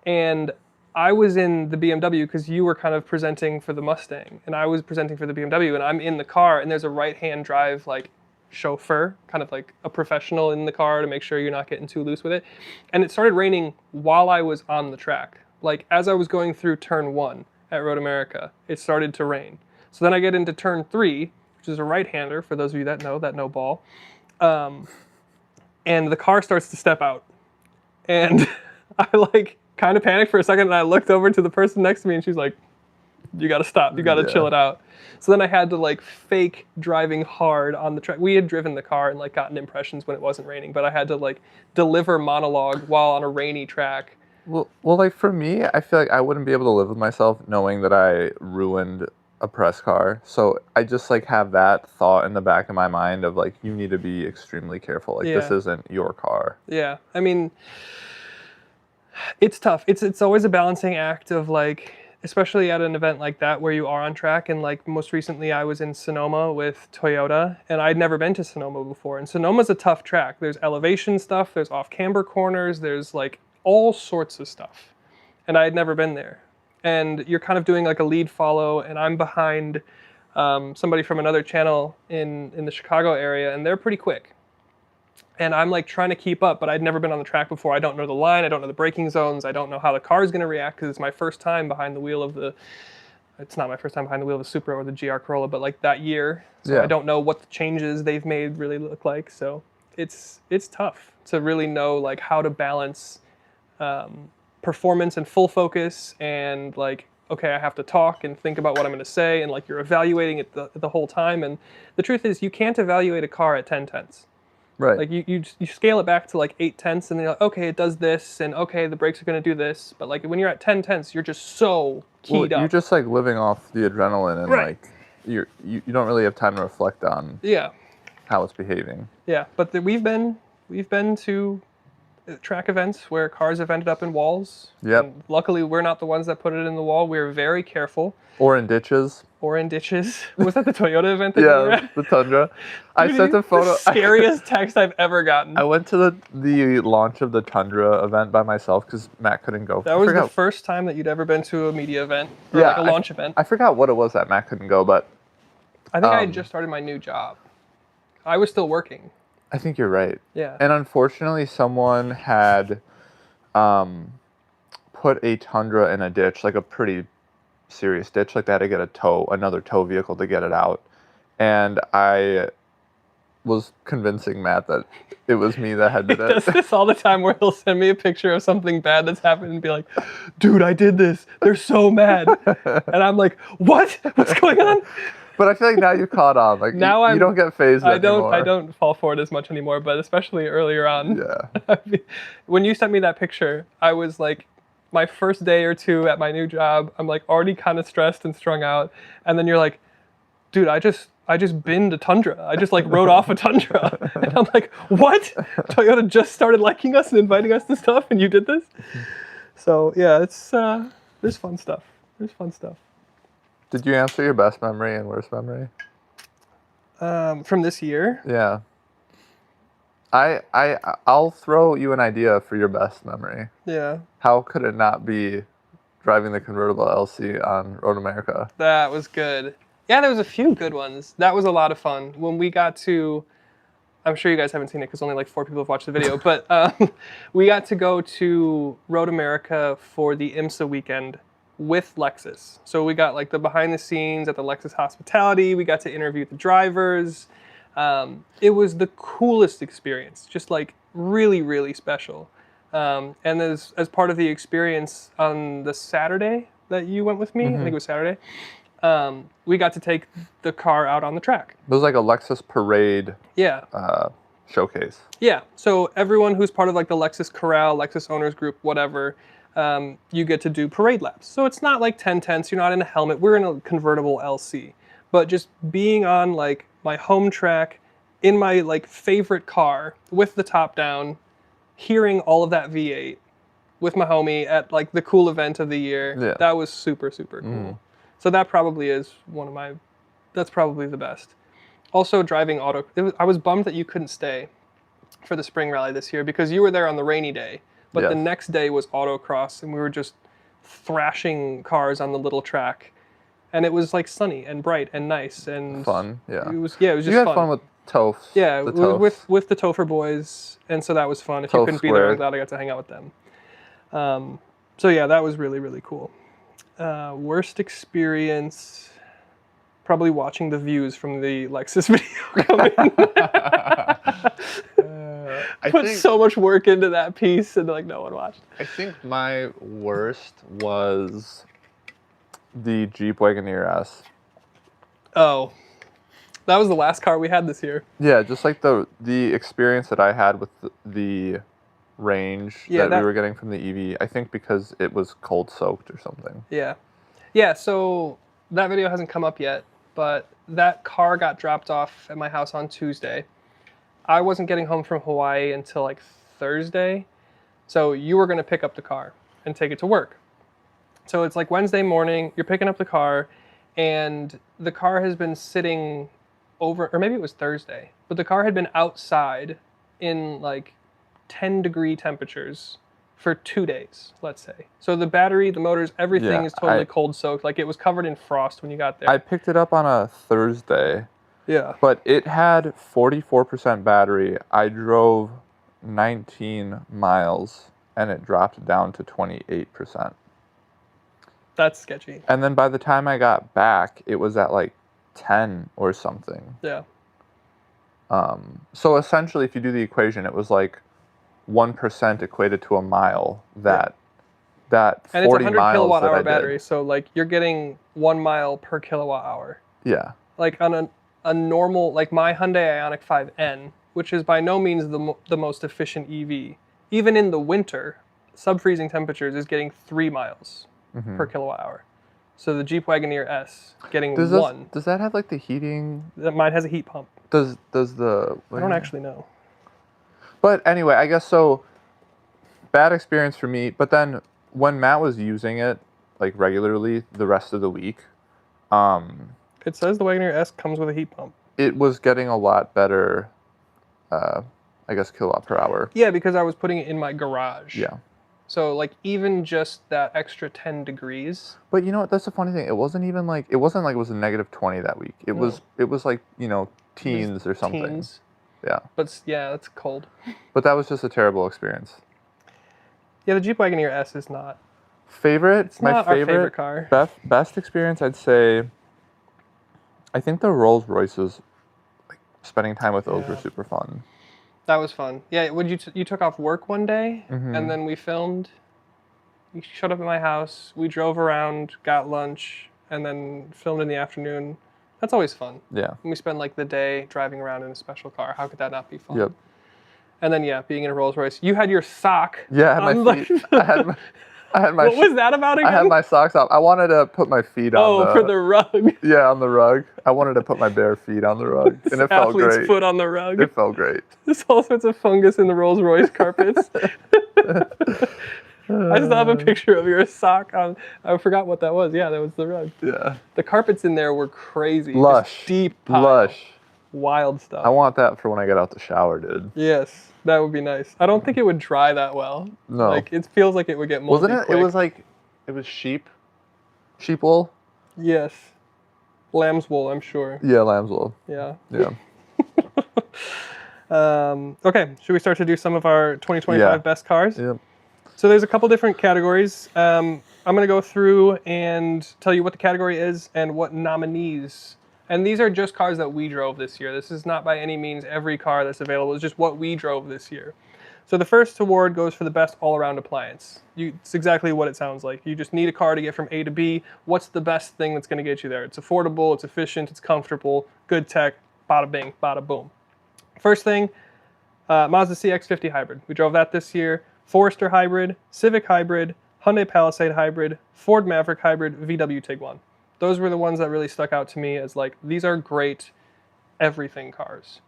And I was in the BMW because you were kind of presenting for the Mustang, and I was presenting for the BMW, and I'm in the car, and there's a right-hand drive like chauffeur, kind of like a professional in the car to make sure you're not getting too loose with it. And it started raining while I was on the track. Like as I was going through turn 1 at Road America, it started to rain. So then I get into turn 3, which is a right-hander, for those of you that know ball. And the car starts to step out. And I like kind of panicked for a second, and I looked over to the person next to me, and she's like, you gotta stop, you gotta chill it out. So then I had to like fake driving hard on the track. We had driven the car and like gotten impressions when it wasn't raining, but I had to like deliver monologue while on a rainy track. Well, like for me, I feel like I wouldn't be able to live with myself knowing that I ruined a press car. So I just like have that thought in the back of my mind of like, you need to be extremely careful. Like this isn't your car. Yeah, I mean, it's tough. It's always a balancing act of like, especially at an event like that where you are on track. And like most recently I was in Sonoma with Toyota, and I'd never been to Sonoma before. And Sonoma's a tough track. There's elevation stuff, there's off camber corners, there's like all sorts of stuff. And I had never been there. And you're kind of doing like a lead follow, and I'm behind somebody from another channel in the Chicago area, and they're pretty quick. And I'm like trying to keep up, but I'd never been on the track before. I don't know the line, I don't know the braking zones, I don't know how the car is going to react because it's my first time behind the wheel of the, it's not my first time behind the wheel of the Supra or the GR Corolla, but like that year. So I don't know what the changes they've made really look like. So it's tough to really know like how to balance performance and full focus and like, okay, I have to talk and think about what I'm going to say, and like you're evaluating it the whole time. And the truth is you can't evaluate a car at 10 tenths. Right. Like you scale it back to like 8 tenths, and then you're like, okay, it does this, and okay, the brakes are going to do this. But like when you're at 10 tenths, you're just so keyed up. You're just like living off the adrenaline, and like you don't really have time to reflect on how it's behaving. Yeah, but we've been to track events where cars have ended up in walls. Yep. And luckily, we're not the ones that put it in the wall. We're very careful. Or in ditches. Was that the Toyota event that you were at? The Tundra. I sent a photo. The scariest text I've ever gotten. I went to the launch of the Tundra event by myself because Matt couldn't go. That was the first time that you'd ever been to a media event, or like a launch event. I forgot what it was that Matt couldn't go, but I think I had just started my new job. I was still working. I think you're right. Yeah. And unfortunately, someone had put a Tundra in a ditch, like a pretty serious ditch. Like they had to get another tow vehicle to get it out. And I was convincing Matt that it was me that had did it. He does this all the time where he'll send me a picture of something bad that's happened and be like, dude, I did this. They're so mad. And I'm like, what? What's going on? But I feel like now you caught on. Like now you don't get phased anymore. I don't fall for it as much anymore, but especially earlier on. Yeah. When you sent me that picture, I was like, my first day or two at my new job, I'm like already kind of stressed and strung out. And then you're like, dude, I just binned a Tundra. I just like rode off a Tundra. And I'm like, what? Toyota just started liking us and inviting us to stuff and you did this? So yeah, it's there's fun stuff. There's fun stuff. Did you answer your best memory and worst memory? From this year? Yeah. I'll throw you an idea for your best memory. Yeah. How could it not be driving the convertible LC on Road America? That was good. Yeah, there was a few good ones. That was a lot of fun. When we got to, I'm sure you guys haven't seen it because only like 4 people have watched the video, but we got to go to Road America for the IMSA weekend with Lexus. So we got like the behind the scenes at the Lexus hospitality. We got to interview the drivers. It was the coolest experience, just like really, really special. And as part of the experience on the Saturday that you went with me, I think it was Saturday, we got to take the car out on the track. It was like a Lexus parade showcase. Yeah, so everyone who's part of like the Lexus Corral, Lexus Owners Group, whatever, you get to do parade laps. So it's not like 10-10, so you're not in a helmet. We're in a convertible LC. But just being on like my home track, in my like favorite car, with the top down, hearing all of that V8 with my homie at like the cool event of the year, that was super, super cool. So that probably is that's probably the best. Also driving I was bummed that you couldn't stay for the spring rally this year because you were there on the rainy day. But the next day was autocross and we were just thrashing cars on the little track. And it was like sunny and bright and nice and fun. Yeah. It was just fun. You had fun with Toph. Yeah, with the Topher boys, and so that was fun. If you couldn't be there, I'm glad I got to hang out with them. So yeah, that was really, really cool. Worst experience, probably watching the views from the Lexus video come in. I put so much work into that piece and like no one watched. I think my worst was the Jeep Wagoneer S. Oh, that was the last car we had this year. Yeah, just like the experience that I had with the range that we were getting from the EV. I think because it was cold soaked or something. Yeah. Yeah, so that video hasn't come up yet, but that car got dropped off at my house on Tuesday. I wasn't getting home from Hawaii until like Thursday. So you were going to pick up the car and take it to work. So it's like Wednesday morning, you're picking up the car, and the car has been sitting over, or maybe it was Thursday, but the car had been outside in like 10-degree temperatures for 2 days, let's say. So the battery, the motors, everything is totally cold soaked. Like it was covered in frost when you got there. I picked it up on a Thursday. Yeah. But it had 44% battery. I drove 19 miles and it dropped down to 28%. That's sketchy. And then by the time I got back, it was at like 10 or something. Yeah. So essentially, if you do the equation, it was like 1% equated to a mile. That 40 miles. And it's a 100 kilowatt hour battery, so like you're getting 1 mile per kilowatt hour. Yeah. Like on a normal, like my Hyundai Ioniq 5N, which is by no means the most efficient EV, even in the winter, sub-freezing temperatures is getting 3 miles per kilowatt hour. So the Jeep Wagoneer S getting 1. Does that have like the heating? Mine has a heat pump. Does the? I don't actually know. But anyway, I guess so. Bad experience for me. But then when Matt was using it like regularly the rest of the week, it says the Wagoneer S comes with a heat pump. It was getting a lot better, I guess, kilowatt per hour. Yeah, because I was putting it in my garage. Yeah. So like even just that extra 10 degrees. But you know what? That's the funny thing. It wasn't like it was a negative 20 that week. It was like, you know, teens or something. Teens. Yeah. But yeah, it's cold. But that was just a terrible experience. Yeah, the Jeep Wagoneer S is not. Favorite? It's not our favorite car. Best experience, I'd say. I think the Rolls Royces, like spending time with those were super fun. That was fun. Yeah, you took off work one day, and then we filmed. You showed up at my house. We drove around, got lunch, and then filmed in the afternoon. That's always fun. Yeah. And we spend like the day driving around in a special car. How could that not be fun? Yep. And then yeah, being in a Rolls Royce. You had your sock. Yeah, I had my feet. I had my. What was that about again? I had my socks off. I wanted to put my feet on for the rug. Yeah, on the rug. I wanted to put my bare feet on the rug, and it felt great. Athlete's foot on the rug. It felt great. There's all sorts of fungus in the Rolls Royce carpets. I still have a picture of your sock on. I forgot what that was. Yeah, that was the rug. Yeah. The carpets in there were crazy. Lush. Just deep pile. Lush. Wild stuff. I want that for when I get out the shower, dude. Yes, that would be nice. I don't think it would dry that well. No. Like, it feels like it would get moldy. Wasn't it? Quick. It was like, it was sheep wool? Yes. Lamb's wool, I'm sure. Yeah, lamb's wool. Yeah. Yeah. Okay, should we start to do some of our 2025 best cars? Yep. So there's a couple different categories. I'm going to go through and tell you what the category is and what nominees. And these are just cars that we drove this year. This is not by any means every car that's available. It's just what we drove this year. So the first award goes for the best all-around appliance. It's exactly what it sounds like. You just need a car to get from A to B. What's the best thing that's going to get you there? It's affordable, it's efficient, it's comfortable, good tech, bada bing, bada boom. First thing, Mazda CX-50 Hybrid. We drove that this year. Forester Hybrid, Civic Hybrid, Hyundai Palisade Hybrid, Ford Maverick Hybrid, VW Tiguan. Those were the ones that really stuck out to me as like, these are great everything cars.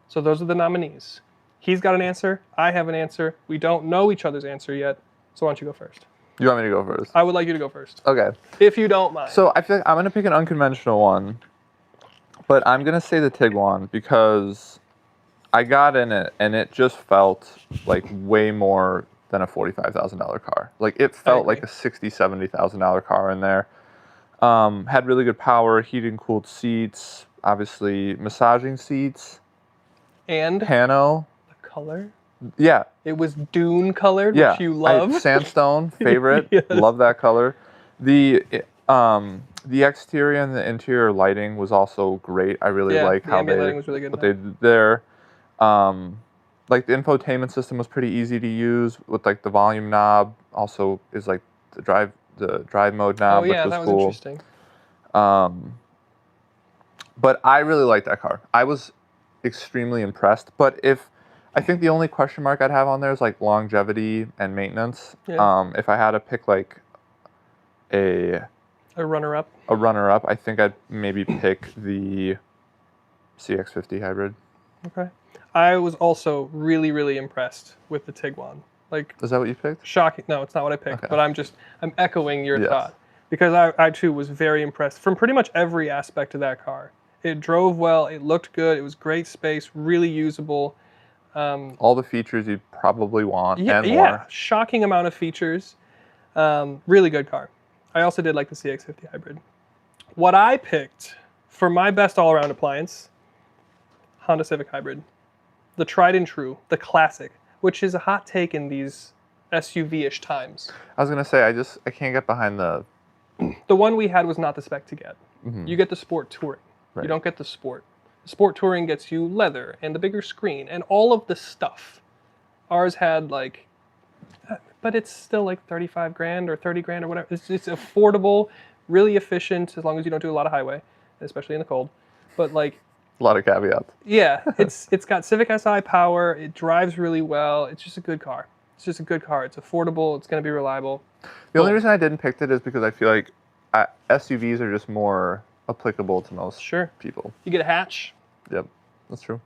So those are the nominees. He's got an answer. I have an answer. We don't know each other's answer yet. So why don't you go first? You want me to go first? I would like you to go first. Okay. If you don't mind. So I feel like I'm going to pick an unconventional one, but I'm going to say the Tiguan because I got in it and it just felt like way more than a $45,000 car. Like it felt like a $60,000, $70,000 car in there. Had really good power, heated and cooled seats, obviously massaging seats. And Pano. The color. Yeah. It was dune colored, which you love. Sandstone, favorite. Yes. Love that color. The exterior and the interior lighting was also great. I really like how lighting was really good what they did there. Like the infotainment system was pretty easy to use with like the volume knob. Also is like the drive mode knob, which was cool. Interesting. But I really liked that car. I was extremely impressed. But I think the only question mark I'd have on there is like longevity and maintenance. Yeah. If I had to pick like a runner-up, I think I'd maybe pick the CX-50 Hybrid. Okay. I was also really, really impressed with the Tiguan. Like, is that what you picked? Shocking. No, it's not what I picked. Okay. But I'm echoing your thought because I too was very impressed from pretty much every aspect of that car. It drove well. It looked good. It was great space, really usable. All the features you'd probably want and more. Yeah, shocking amount of features. Really good car. I also did like the CX-50 Hybrid. What I picked for my best all-around appliance, Honda Civic Hybrid. The tried and true, the classic, which is a hot take in these SUV-ish times. I was going to say, I can't get behind the... The one we had was not the spec to get. Mm-hmm. You get the Sport Touring. Right. You don't get the Sport. The Sport Touring gets you leather and the bigger screen and all of the stuff. Ours had like, but it's still like 35 grand or 30 grand or whatever. It's affordable, really efficient as long as you don't do a lot of highway, especially in the cold. But like... A lot of caveats. Yeah, it's got Civic Si power. It drives really well. It's just a good car. It's just a good car. It's affordable. It's going to be reliable. The only reason I didn't pick it is because I feel like SUVs are just more applicable to most people. You get a hatch. Yep, that's true.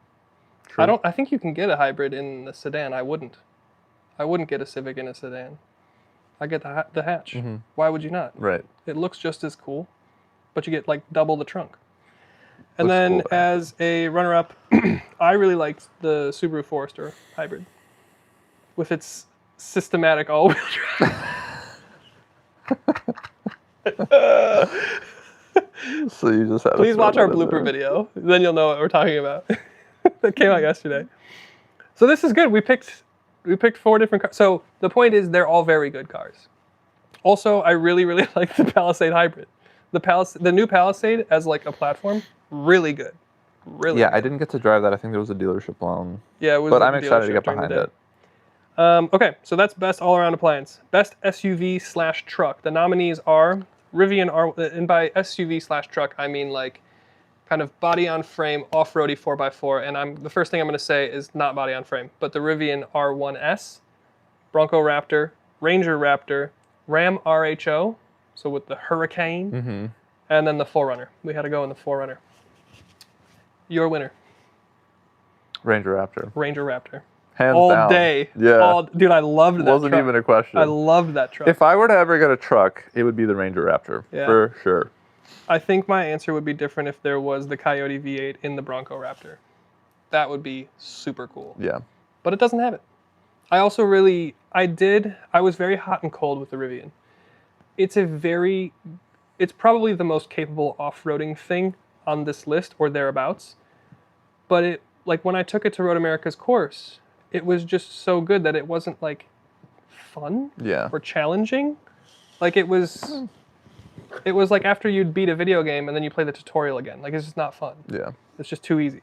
I think you can get a hybrid in the sedan. I wouldn't get a Civic in a sedan. I get the hatch. Mm-hmm. Why would you not? Right. It looks just as cool, but you get like double the trunk. And then as a runner-up, I really liked the Subaru Forester Hybrid with its systematic all-wheel drive. So you just have Please watch our blooper video. Then you'll know what we're talking about. That came out yesterday. So this is good. We picked 4 different cars. So the point is they're all very good cars. Also, I really, really like the Palisade Hybrid. The new Palisade as like a platform, really good. Really good. I didn't get to drive that. I think there was a dealership loan. Yeah, it was. But I'm excited to get behind it. Okay, so that's best all-around appliance. Best SUV/truck. The nominees are Rivian R, and by SUV/truck I mean like kind of body on frame off-roady 4x4, and the first thing I'm going to say is not body on frame, but the Rivian R1S, Bronco Raptor, Ranger Raptor, Ram RHO, so with the Hurricane, and then the 4Runner. We had to go in the 4Runner. Your winner. Ranger Raptor. Ranger Raptor. Hands all down. Day. Yeah. Dude, I loved that Wasn't truck. even a question. I loved that truck. If I were to ever get a truck, it would be the Ranger Raptor. Yeah. For sure. I think my answer would be different if there was the Coyote V8 in the Bronco Raptor. That would be super cool. Yeah. But it doesn't have it. I also really, I was very hot and cold with the Rivian. It's probably the most capable off-roading thing on this list or thereabouts. But when I took it to Road America's course, it was just so good that it wasn't like fun or challenging. Like it was like after you'd beat a video game and then you play the tutorial again. Like it's just not fun. Yeah. It's just too easy.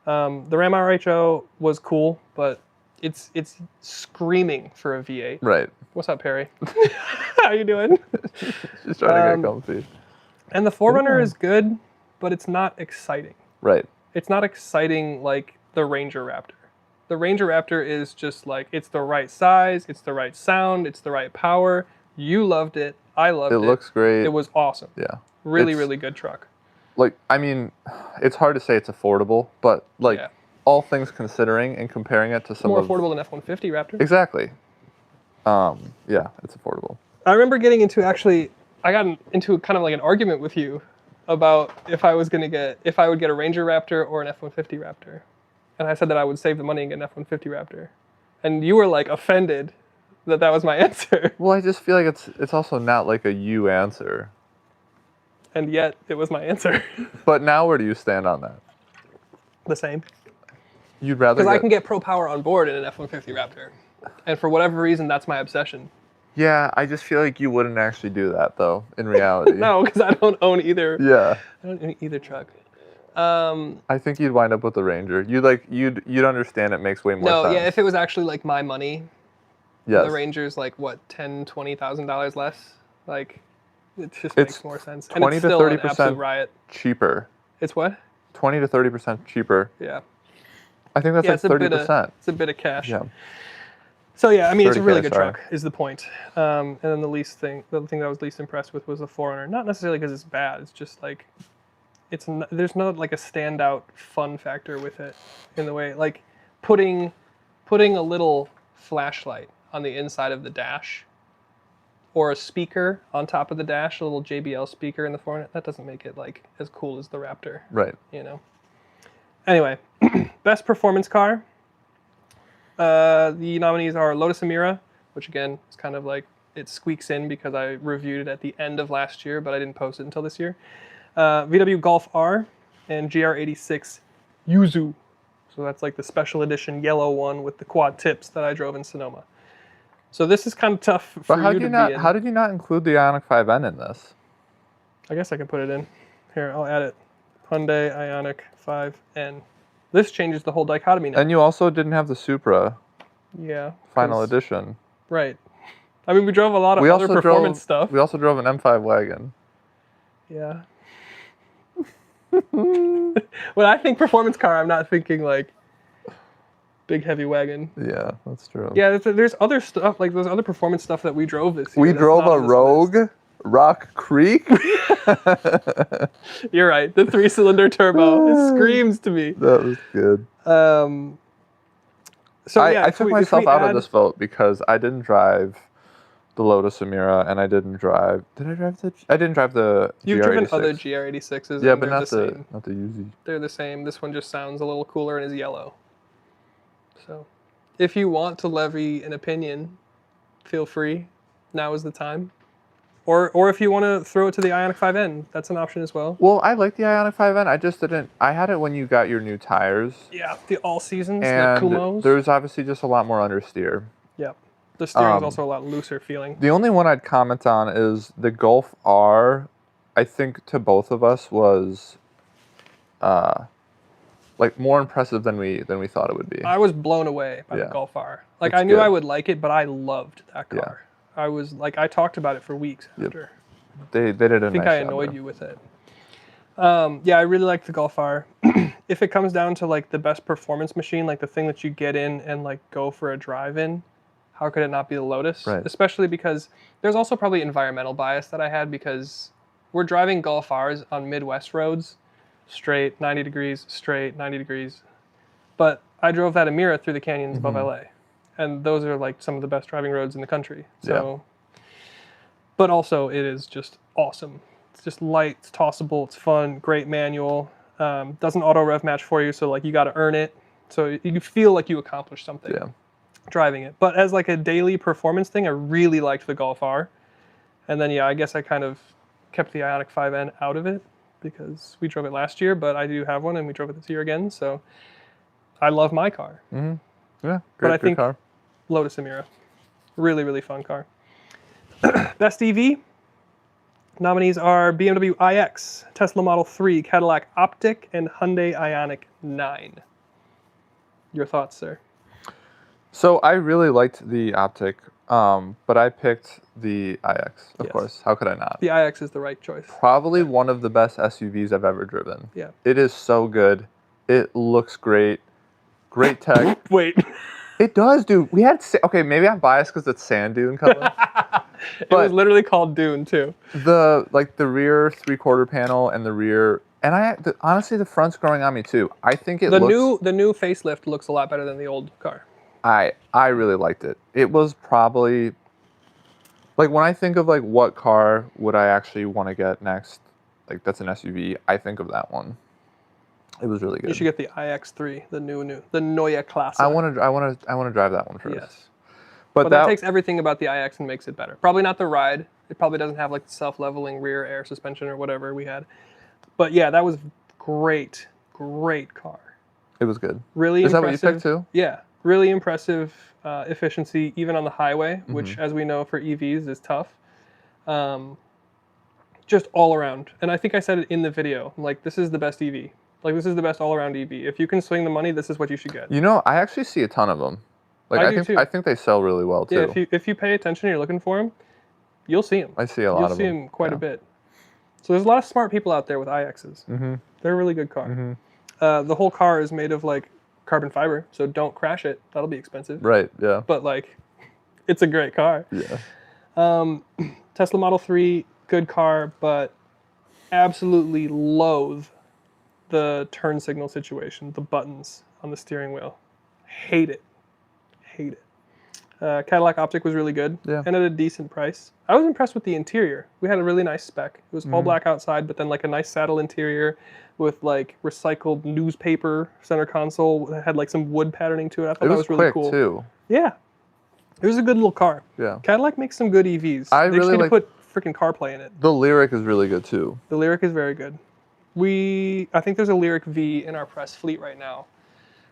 The Ram RHO was cool, but it's screaming for a V8. Right. What's up, Perry? How you doing? Just trying to get comfy. And the 4Runner is good, but it's not exciting. Right. It's not exciting like the Ranger Raptor. The Ranger Raptor is just like, it's the right size, it's the right sound, it's the right power. You loved it. I loved it. It looks great. It was awesome. Yeah. Really, really good truck. Like, I mean, it's hard to say it's affordable, but like all things considering and comparing it to some more affordable than F-150 Raptor. Exactly. Yeah, it's affordable. I remember getting into I got into kind of like an argument with you about if I would get a Ranger Raptor or an F-150 Raptor. And I said that I would save the money and get an F-150 Raptor. And you were like offended that was my answer. Well, I just feel like it's also not like a you answer. And yet it was my answer. But now where do you stand on that? The same. You'd rather Because I can get Pro Power on board in an F-150 Raptor. And for whatever reason, that's my obsession. Yeah, I just feel like you wouldn't actually do that though, in reality. No, because I don't own either. Yeah. I don't own either truck. I think you'd wind up with the Ranger. You'd understand it makes way more sense. No, yeah, if it was actually like my money, yes. The Ranger's like what, $10,000-$20,000 less? Like it just makes more sense. 20 to 30% riot. cheaper. It's what? 20 to 30% cheaper. Yeah. I think that's like 30%. It's a bit of cash. Yeah. So yeah, I mean, it's a really good truck, is the point. And then the thing that I was least impressed with was the 4Runner. Not necessarily because it's bad. It's just like, there's not like a standout fun factor with it in the way, like putting a little flashlight on the inside of the dash or a speaker on top of the dash, a little JBL speaker in the 4Runner, that doesn't make it like as cool as the Raptor. Right. You know. Anyway, best performance car. The nominees are Lotus Emira, which again is kind of like it squeaks in because I reviewed it at the end of last year, but I didn't post it until this year. VW Golf R and GR86 Yuzu. So that's like the special edition yellow one with the quad tips that I drove in Sonoma. So this is kind of tough for you to be in. How did you not include the Ioniq 5N in this? I guess I can put it in. Here, I'll add it. Hyundai Ioniq 5N. This changes the whole dichotomy now. And you also didn't have the Supra. Yeah. Final edition. Right. I mean, we drove a lot of other performance stuff. We also drove an M5 wagon. Yeah. When I think performance car, I'm not thinking like big heavy wagon. Yeah, that's true. Yeah, there's other stuff, like there's other performance stuff that we drove this year. We drove a Rogue Rock Creek. You're right. The 3-cylinder turbo. It screams to me. That was good. I took myself out of this vote because I didn't drive the Lotus Emira and I didn't drive. Did I drive the? I didn't drive the. You've driven other GR86s. Yeah, but not the Yuzu. They're the same. This one just sounds a little cooler and is yellow. So, if you want to levy an opinion, feel free. Now is the time. Or if you want to throw it to the Ioniq 5N, that's an option as well. Well, I like the Ioniq 5N. I just didn't. I had it when you got your new tires. Yeah, the all seasons, and the Kumos. There's obviously just a lot more understeer. Yep. The steering is also a lot looser feeling. The only one I'd comment on is the Golf R. I think to both of us was like more impressive than we thought it would be. I was blown away by the Golf R. Like I knew I would like it, but I loved that car. Yeah. I talked about it for weeks after. They did a nice job. I think I annoyed you with it. Yeah, I really like the Golf R. If it comes down to like the best performance machine, like the thing that you get in and like go for a drive in, how could it not be the Lotus? Right. Especially because there's also probably environmental bias that I had because we're driving Golf Rs on Midwest roads, straight 90 degrees, straight 90 degrees. But I drove that Emira through the canyons above LA, and those are like some of the best driving roads in the country. So, but also it is just awesome. It's just light, it's tossable, it's fun, great manual. Doesn't auto rev match for you, so like you got to earn it. So you feel like you accomplished something driving it. But as like a daily performance thing, I really liked the Golf R. And then I guess I kind of kept the Ioniq 5N out of it because we drove it last year, but I do have one and we drove it this year again. So I love my car. Yeah, great, but I think car. Lotus Emira, really, really fun car. Best EV nominees are BMW iX, Tesla Model 3, Cadillac Optiq, and Hyundai Ioniq 9. Your thoughts, sir? So I really liked the Optiq, but I picked the iX, of course. How could I not? The iX is the right choice. Probably one of the best SUVs I've ever driven. Yeah. It is so good. It looks great. Great tech. Wait. It does, dude. We had, okay, maybe I'm biased because it's sand dune color. It was literally called Dune too. The rear 3/4 panel and the rear, and honestly the front's growing on me too. I think the new facelift looks a lot better than the old car. I really liked it. It was probably like when I think of like what car would I actually want to get next, like that's an SUV, I think of that one. It was really good. You should get the iX3, the Neue Klasse. I want to drive that one first. Yes. But that takes everything about the iX and makes it better. Probably not the ride. It probably doesn't have like the self-leveling rear air suspension or whatever we had. But yeah, that was great, great car. It was good. Really impressive. Is that what you picked too? Yeah, really impressive efficiency even on the highway, which as we know for EVs is tough. Just all around. And I think I said it in the video, like this is the best EV. Like this is the best all-around EV. If you can swing the money, this is what you should get. You know, I actually see a ton of them. Like I think they sell really well too. Yeah, if you pay attention and you're looking for them, you'll see them. I see a lot of them. You'll see them quite a bit. So there's a lot of smart people out there with iXs. They're a really good car. The whole car is made of like carbon fiber, so don't crash it. That'll be expensive. Right, yeah. But like, it's a great car. Yeah. Tesla Model 3, good car, but absolutely loathe the turn signal situation, the buttons on the steering wheel. Hate it. Hate it. Cadillac Optiq was really good and at a decent price. I was impressed with the interior. We had a really nice spec. It was all black outside, but then like a nice saddle interior with like recycled newspaper center console. It had like some wood patterning to it. I thought that was really cool. It was quick too. Yeah. It was a good little car. Yeah. Cadillac makes some good EVs. They just need to put freaking CarPlay in it. The Lyriq is really good too. The Lyriq is very good. I think there's a Lyriq V in our press fleet right now.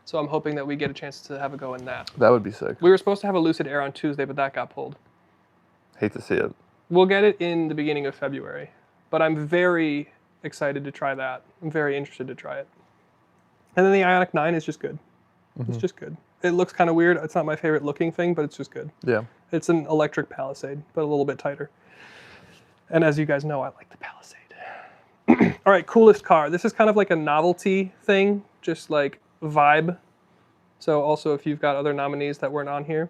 So I'm hoping that we get a chance to have a go in that. That would be sick. We were supposed to have a Lucid Air on Tuesday, but that got pulled. Hate to see it. We'll get it in the beginning of February. But I'm very excited to try that. I'm very interested to try it. And then the Ioniq 9 is just good. It's just good. It looks kind of weird. It's not my favorite looking thing, but it's just good. Yeah. It's an electric Palisade, but a little bit tighter. And as you guys know, I like the Palisade. All right, coolest car. This is kind of like a novelty thing, just like vibe. So also if you've got other nominees that weren't on here.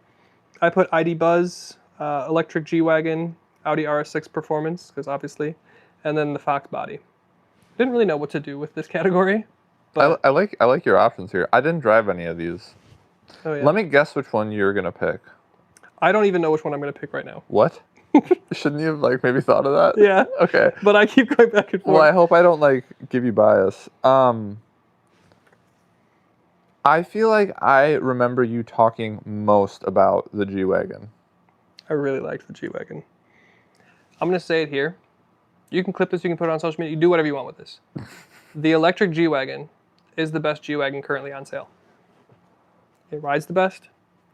I put ID Buzz, electric G-Wagon, Audi RS6 Performance, because obviously, and then the Fox Body. Didn't really know what to do with this category. But I like your options here. I didn't drive any of these. Oh, yeah. Let me guess which one you're going to pick. I don't even know which one I'm going to pick right now. What? Shouldn't you have like maybe thought of that? Yeah. Okay. But I keep going back and forth. Well, I hope I don't like give you bias. I feel like I remember you talking most about the G-Wagon. I really liked the G-Wagon. I'm going to say it here. You can clip this, you can put it on social media, you do whatever you want with this. The electric G-Wagon is the best G-Wagon currently on sale. It rides the best,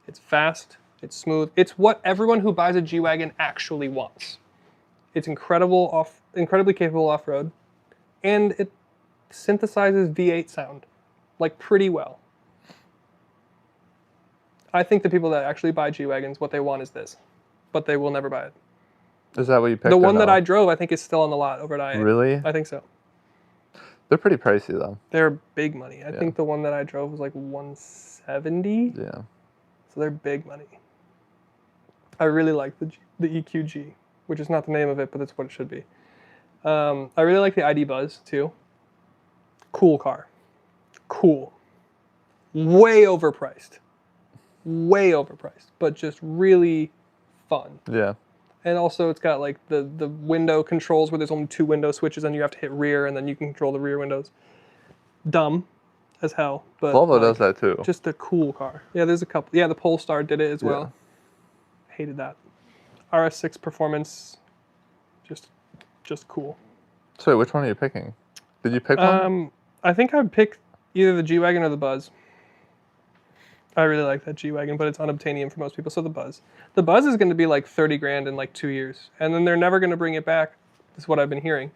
it's fast, it's smooth. It's what everyone who buys a G-Wagon actually wants. It's incredibly capable off-road, and it synthesizes V8 sound, like pretty well. I think the people that actually buy G-Wagons, what they want is this, but they will never buy it. Is that what you picked? The one that I drove, I think, is still on the lot over at I8. Really? I think so. They're pretty pricey though. They're big money. I think the one that I drove was like 170. Yeah. So they're big money. I really like the EQG, which is not the name of it, but that's what it should be. I really like the ID Buzz too. Cool car. Cool. Way overpriced. Way overpriced, but just really fun. Yeah. And also it's got like the window controls where there's only 2 window switches and you have to hit rear and then you can control the rear windows. Dumb as hell. But Volvo like, does that too. Just a cool car. Yeah, there's a couple. Yeah, the Polestar did it as well. Hated that. RS6 Performance, just cool. So which one are you picking? Did you pick one? I think I'd pick either the G-Wagon or the Buzz. I really like that G-Wagon, but it's unobtainium for most people, so the Buzz. The Buzz is going to be like 30 grand in like 2 years, and then they're never going to bring it back. That's what I've been hearing.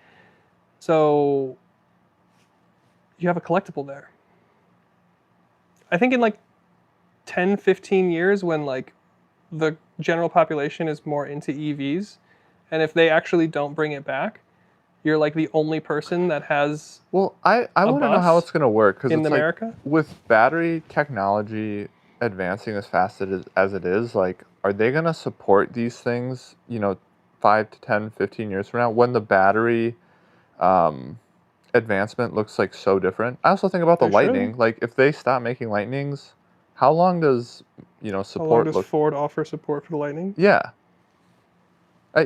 So you have a collectible there. I think in like 10, 15 years when like the general population is more into EVs, and if they actually don't bring it back, you're like the only person that has. Well, I want to know how it's going to work because in America, like, with battery technology advancing as fast as it is, like, are they going to support these things? 5 to 10, 15 years from now, when the battery advancement looks like so different. I also think about the Lightning. Like, if they stop making Lightnings, how long does support? How long does Ford offer support for the Lightning? Yeah.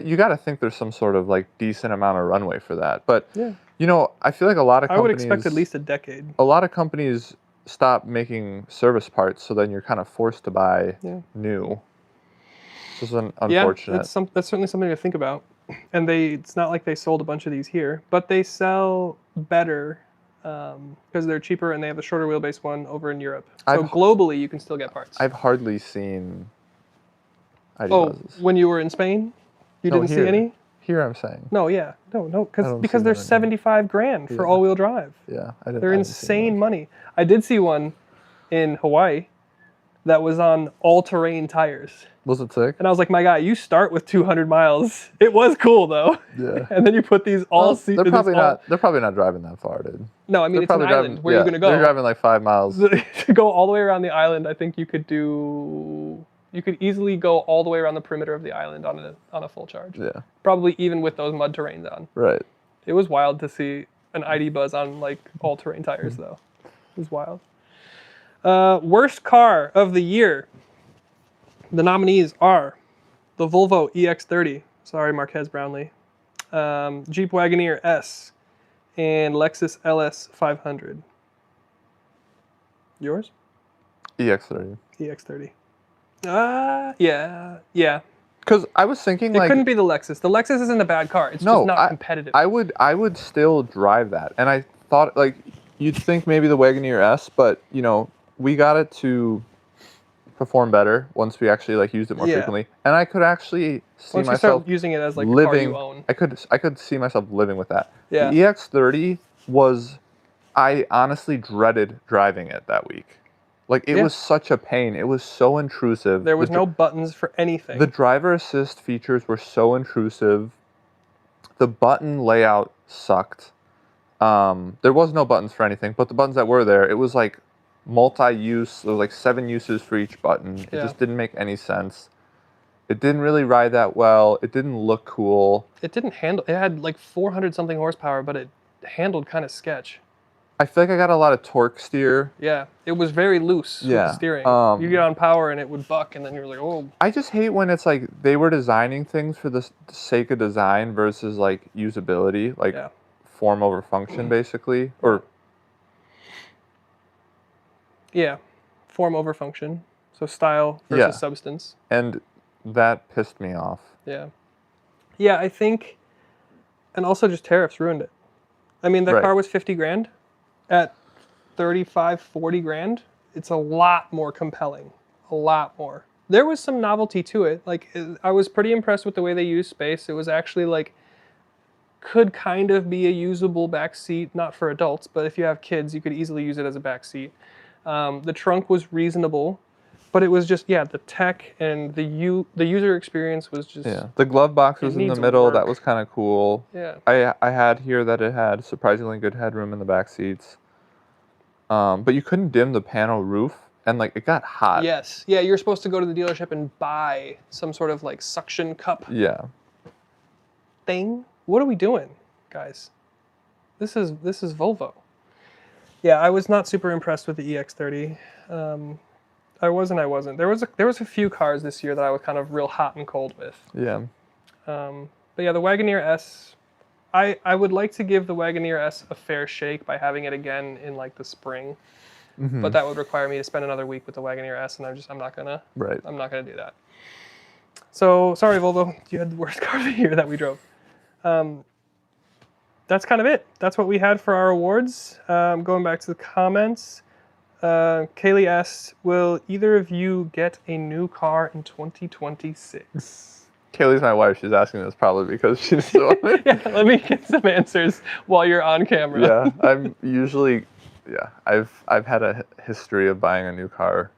You got to think there's some sort of like decent amount of runway for that. But, I feel like a lot of companies... I would expect at least a decade. A lot of companies stop making service parts, so then you're kind of forced to buy new. This is unfortunate. Yeah, that's certainly something to think about. And it's not like they sold a bunch of these here, but they sell better because they're cheaper and they have a shorter wheelbase one over in Europe. So globally, you can still get parts. I've hardly seen ID Buzzes. When you were in Spain? You didn't see any? Here I'm saying. No, because they're 75 grand for all-wheel drive. Yeah, they're insane money. I did see one in Hawaii that was on all-terrain tires. Was it sick? And I was like, my guy, you start with 200 miles. It was cool though. Yeah. And then you put these They're probably not driving that far, dude. No, I mean it's an island. Where are you gonna go? They're driving like 5 miles. To go all the way around the island, I think you could easily go all the way around the perimeter of the island on a full charge. Yeah. Probably even with those mud terrains on. Right. It was wild to see an ID Buzz on like all-terrain tires though. It was wild. Worst car of the year. The nominees are the Volvo EX30. Sorry, Marquez Brownlee. Jeep Wagoneer S and Lexus LS 500. Yours? EX30. EX30. Yeah. Because I was thinking it couldn't be the Lexus. The Lexus isn't a bad car. It's just not competitive. I would still drive that. And I thought, like, you'd think maybe the Wagoneer S, but, we got it to perform better once we actually, like, used it more frequently. And I could actually see once myself you start using it as, like, the car you own. I could see myself living with that. Yeah. The EX30 I honestly dreaded driving it that week. Like, it was such a pain. It was so intrusive. There was no buttons for anything. The driver assist features were so intrusive. The button layout sucked. There was no buttons for anything, but the buttons that were there, it was like multi-use. There was like 7 uses for each button. It just didn't make any sense. It didn't really ride that well. It didn't look cool. It didn't handle. It had like 400 something horsepower, but it handled kind of sketch. I feel like I got a lot of torque steer. Yeah, it was very loose with the steering. You get on power and it would buck, and then you're like, oh. I just hate when it's like they were designing things for the sake of design versus like usability, like form over function, basically, or. Yeah, form over function. So style versus substance. And that pissed me off. Yeah. Yeah, I think, and also just tariffs ruined it. I mean, that car was 50 grand. At 35, 40 grand, it's a lot more compelling. A lot more. There was some novelty to it. Like, I was pretty impressed with the way they used space. It was actually like, could kind of be a usable back seat, not for adults, but if you have kids, you could easily use it as a back seat. The trunk was reasonable, But it was just, the tech and the user experience was just... Yeah, the glove box was in the middle. That was kind of cool. Yeah. I had here that it had surprisingly good headroom in the back seats. But you couldn't dim the panel roof, and like it got hot. Yes. Yeah, you're supposed to go to the dealership and buy some sort of like suction cup thing. What are we doing, guys? This is Volvo. Yeah, I was not super impressed with the EX30. I wasn't. There was a few cars this year that I was kind of real hot and cold with. Yeah. But yeah, the Wagoneer S, I would like to give the Wagoneer S a fair shake by having it again in like the spring. Mm-hmm. But that would require me to spend another week with the Wagoneer S, and I'm not gonna. Right. I'm not gonna do that. So sorry, Volvo, you had the worst car of the year that we drove. That's kind of it. That's what we had for our awards. Going back to the comments. Kaylee asks, will either of you get a new car in 2026? Kaylee's my wife. She's asking this probably because she's so... Yeah, let me get some answers while you're on camera. Yeah, I'm usually... Yeah, I've had a history of buying a new car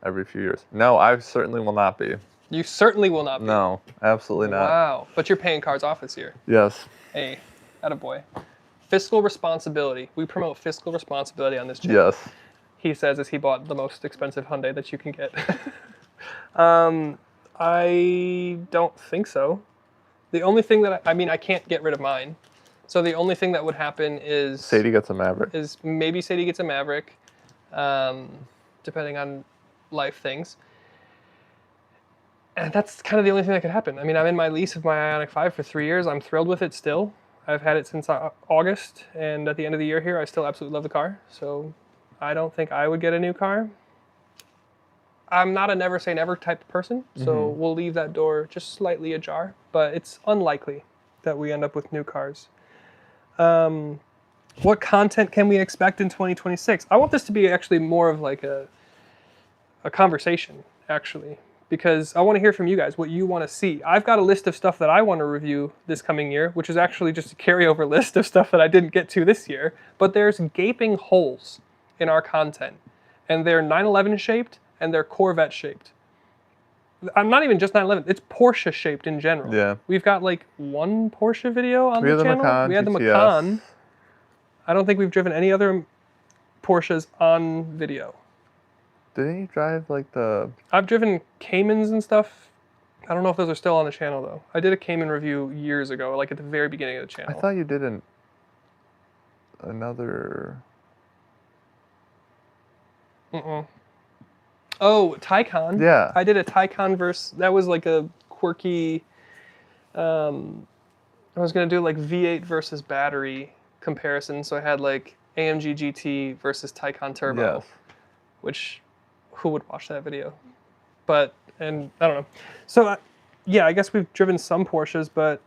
every few years. No, I certainly will not be. You certainly will not be? No, absolutely not. Wow, but you're paying cars off this year. Yes. Hey, attaboy. Fiscal responsibility. We promote fiscal responsibility on this channel. Yes. He says as he bought the most expensive Hyundai that you can get. I don't think so. The only thing that I can't get rid of mine. So the only thing that would happen is... Sadie gets a Maverick. Is maybe Sadie gets a Maverick, depending on life things. And that's kind of the only thing that could happen. I mean, I'm in my lease of my Ioniq 5 for 3 years. I'm thrilled with it still. I've had it since August, and at the end of the year here, I still absolutely love the car. So I don't think I would get a new car. I'm not a never say never type of person, so we'll leave that door just slightly ajar, but it's unlikely that we end up with new cars. What content can we expect in 2026? I want this to be actually more of like a conversation, actually, because I want to hear from you guys what you want to see. I've got a list of stuff that I want to review this coming year, which is actually just a carryover list of stuff that I didn't get to this year, but there's gaping holes in our content, and they're 911 shaped and they're Corvette shaped. I'm not even just 911, it's Porsche shaped in general. Yeah. We've got like one Porsche video on the channel. Macan, we had the GTS. Macan. I don't think we've driven any other Porsches on video. Didn't you drive like the... I've driven Caymans and stuff. I don't know if those are still on the channel though. I did a Cayman review years ago, like at the very beginning of the channel. I thought you did another... Oh, Taycan. Yeah. I did a Taycan versus... That was like a quirky... I was going to do like V8 versus battery comparison. So I had like AMG GT versus Taycan Turbo. Yes. Which... Who would watch that video? But, and I don't know. So, yeah, I guess we've driven some Porsches, but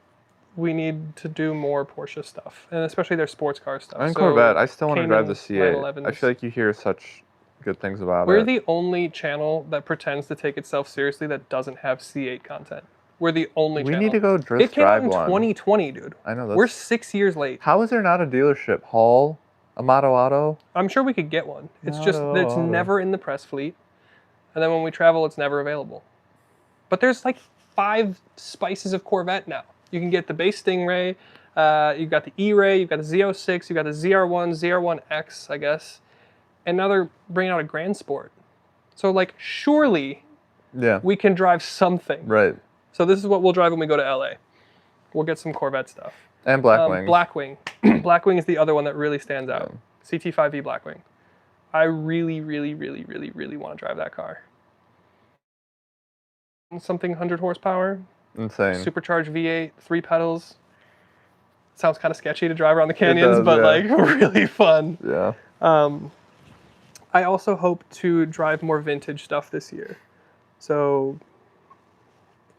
we need to do more Porsche stuff, and especially their sports car stuff. And Corvette, I still want to drive the C8. 911s. I feel like you hear such good things about it. We're the only channel that pretends to take itself seriously that doesn't have C8 content. We're the only channel. We need to go drift It came drive out in one. 2020, dude. I know. We're 6 years late. How is there not a dealership? Hall? Amato Auto? I'm sure we could get one. It's just that it's never in the press fleet. And then when we travel, it's never available. But there's like 5 spices of Corvette now. You can get the base Stingray, you've got the E-Ray, you've got the Z06, you've got the ZR1, ZR1X, I guess. And now they're bringing out a Grand Sport. So like, surely we can drive something. Right. So this is what we'll drive when we go to LA. We'll get some Corvette stuff. And Blackwing. Blackwing. Blackwing is the other one that really stands out. Yeah. CT5V Blackwing. I really, really, really, really, really want to drive that car. Something 100 horsepower. Insane. Supercharged V8, 3 pedals. Sounds kind of sketchy to drive around the canyons, but like really fun. Yeah. I also hope to drive more vintage stuff this year. So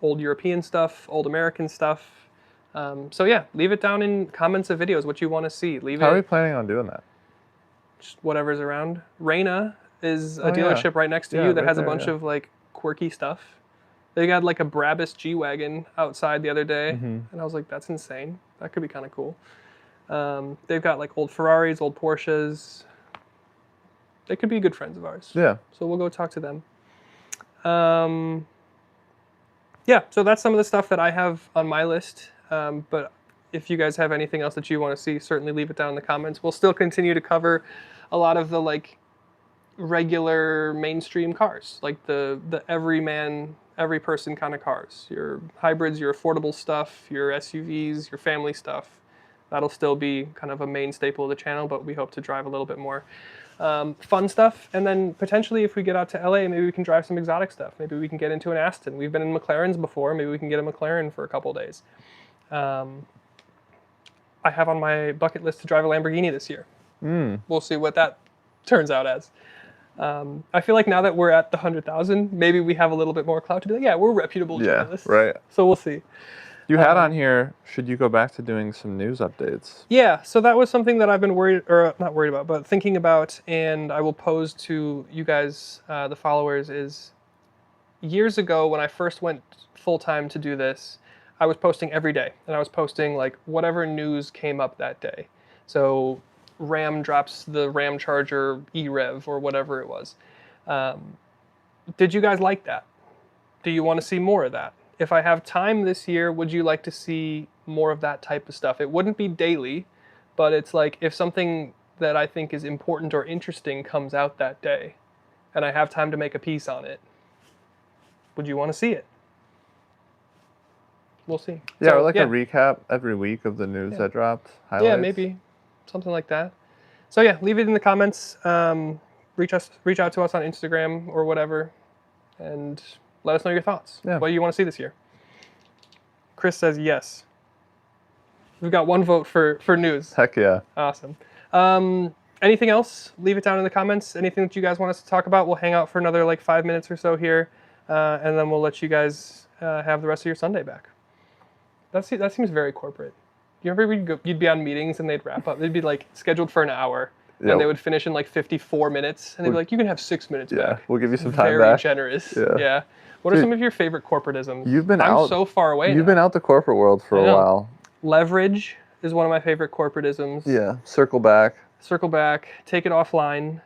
old European stuff, old American stuff. So yeah, leave it down in comments of videos what you want to see. How are we planning on doing that? Just whatever's around. Reina is a dealership right next to you that has a bunch of like quirky stuff. They got like a Brabus G-Wagon outside the other day, and I was like, that's insane. That could be kind of cool. They've got like old Ferraris, old Porsches. They could be good friends of ours. Yeah. So we'll go talk to them. Yeah, so that's some of the stuff that I have on my list. But if you guys have anything else that you want to see, certainly leave it down in the comments. We'll still continue to cover a lot of the like regular mainstream cars, like the everyman, every person kind of cars. Your hybrids, your affordable stuff, your SUVs, your family stuff. That'll still be kind of a main staple of the channel, but we hope to drive a little bit more fun stuff. And then potentially if we get out to LA, maybe we can drive some exotic stuff. Maybe we can get into an Aston. We've been in McLarens before. Maybe we can get a McLaren for a couple of days. I have on my bucket list to drive a Lamborghini this year. We'll see what that turns out as. I feel like now that we're at the 100,000, maybe we have a little bit more clout to be like, yeah, we're reputable journalists. Right. So we'll see. You had on here, should you go back to doing some news updates? Yeah, so that was something that I've been not worried about, but thinking about, and I will pose to you guys, the followers, is years ago when I first went full-time to do this, I was posting every day, and I was posting like whatever news came up that day. So Ram drops the Ram Charger E-Rev or whatever it was. Did you guys like that? Do you want to see more of that? If I have time this year, would you like to see more of that type of stuff? It wouldn't be daily, but it's like if something that I think is important or interesting comes out that day, and I have time to make a piece on it, would you want to see it? We'll see. Yeah, or like a recap every week of the news that dropped. Highlights. Yeah, maybe. Something like that. So yeah, leave it in the comments. Reach out to us on Instagram or whatever, and let us know your thoughts. Yeah. What do you want to see this year? Chris says yes. We've got one vote for news. Heck yeah. Awesome. Anything else? Leave it down in the comments. Anything that you guys want us to talk about? We'll hang out for another like 5 minutes or so here, and then we'll let you guys have the rest of your Sunday back. That seems very corporate. You remember you'd be on meetings and they'd wrap up. They'd be like scheduled for an hour. Yep. And they would finish in like 54 minutes. And they'd be like, you can have 6 minutes back. Yeah, we'll give you some time very back. Very generous. Yeah. Yeah. What are some of your favorite corporatisms? I'm so far away You've been out the corporate world for a while. Leverage is one of my favorite corporatisms. Yeah. Circle back. Circle back. Take it offline.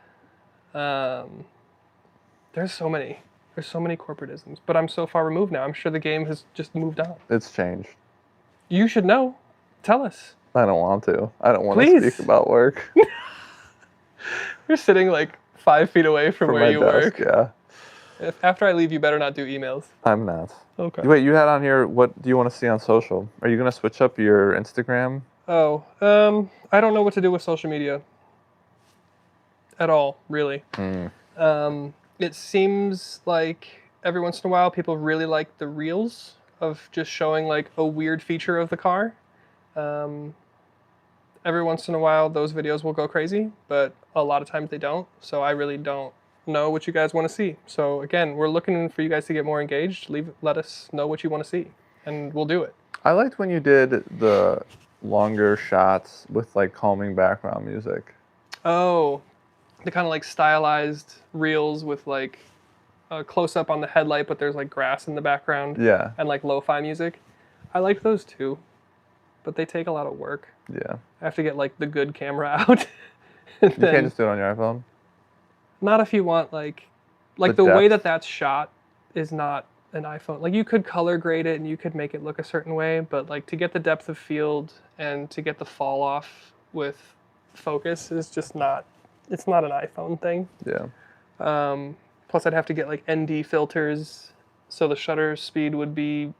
There's so many. There's so many corporatisms. But I'm so far removed now. I'm sure the game has just moved on. It's changed. You should know. Tell us. I don't want to. I don't want to speak about work. You're sitting like 5 feet away from where you work. Yeah. After I leave, you better not do emails. I'm not. Okay. Wait, you had on here, what do you want to see on social? Are you going to switch up your Instagram? Oh, I don't know what to do with social media. At all, really. It seems like every once in a while people really like the reels of just showing like a weird feature of the car. Every once in a while those videos will go crazy, but a lot of times they don't. So I really don't know what you guys want to see. So again, we're looking for you guys to get more engaged. Let us know what you want to see and we'll do it. I liked when you did the longer shots with like calming background music. Oh, the kind of like stylized reels with like a close up on the headlight, but there's like grass in the background. Yeah. And like lo-fi music. I like those too, but they take a lot of work. Yeah. I have to get like the good camera out. You can't just do it on your iPhone? Not if you want like the way that that's shot is not an iPhone. Like you could color grade it and you could make it look a certain way, but like to get the depth of field and to get the fall off with focus is just not, it's not an iPhone thing. Yeah. Plus I'd have to get like ND filters so the shutter speed would be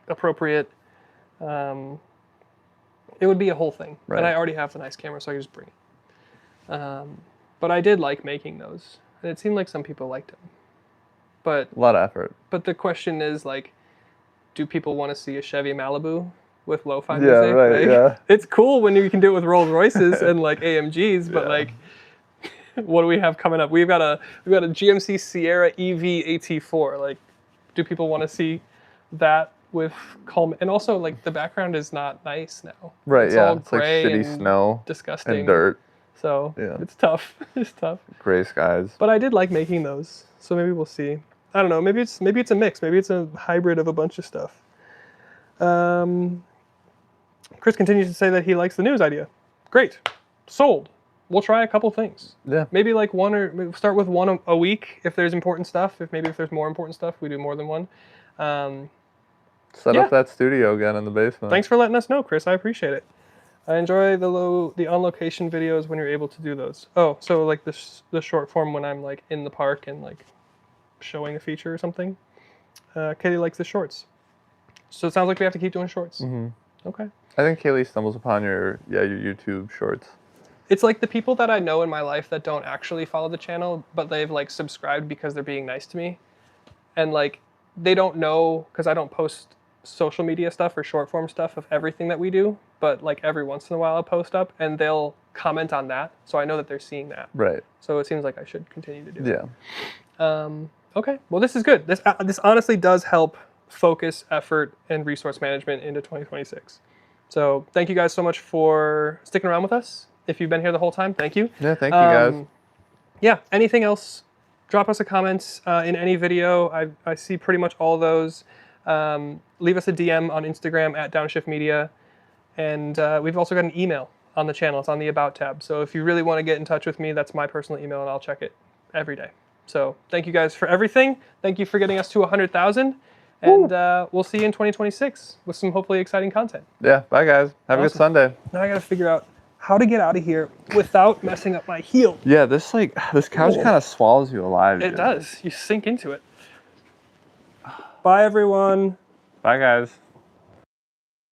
appropriate. It would be a whole thing. Right. And I already have the nice camera, so I can just bring it. But I did like making those. And it seemed like some people liked them. But a lot of effort. But the question is like, do people want to see a Chevy Malibu with lo-fi music? Yeah, right, like, yeah. It's cool when you can do it with Rolls Royces and like AMGs, but like, what do we have coming up? We've got a GMC Sierra EV AT4. Like, do people want to see that with calm? And also, like, the background is not nice now. Right, it's yeah. all it's like shitty snow. Disgusting. And dirt. So, it's tough. It's tough. Gray skies. But I did like making those. So maybe we'll see. I don't know. Maybe it's a mix. Maybe it's a hybrid of a bunch of stuff. Chris continues to say that he likes the news idea. Great. Sold. we'll try a couple things. Yeah. Maybe like one, or maybe start with one a week if there's important stuff. If there's more important stuff, we do more than one. Set up that studio again in the basement. Thanks for letting us know, Chris. I appreciate it. I enjoy the on location videos when you're able to do those. Oh, so like the short form when I'm like in the park and like showing a feature or something. Katie likes the shorts. So it sounds like we have to keep doing shorts. Mm-hmm. Okay. I think Kaylee stumbles upon your YouTube shorts. It's like the people that I know in my life that don't actually follow the channel, but they've like subscribed because they're being nice to me. And like they don't know, because I don't post social media stuff or short form stuff of everything that we do, but like every once in a while I'll post up and they'll comment on that, so I know that they're seeing that. Right. So it seems like I should continue to do it. Yeah. Okay, well this is good. This honestly does help focus, effort, and resource management into 2026. So thank you guys so much for sticking around with us. If you've been here the whole time, thank you. Yeah, thank you guys. Yeah, anything else, drop us a comment in any video. I see pretty much all those. Leave us a DM on Instagram at Downshift Media. And we've also got an email on the channel. It's on the About tab. So if you really want to get in touch with me, that's my personal email, and I'll check it every day. So thank you guys for everything. Thank you for getting us to 100,000. And we'll see you in 2026 with some hopefully exciting content. Yeah, bye guys. Have a good Sunday. Now I got to figure out how to get out of here without messing up my heel. Yeah, this couch kind of swallows you alive. It does. You sink into it. Bye, everyone. Bye, guys.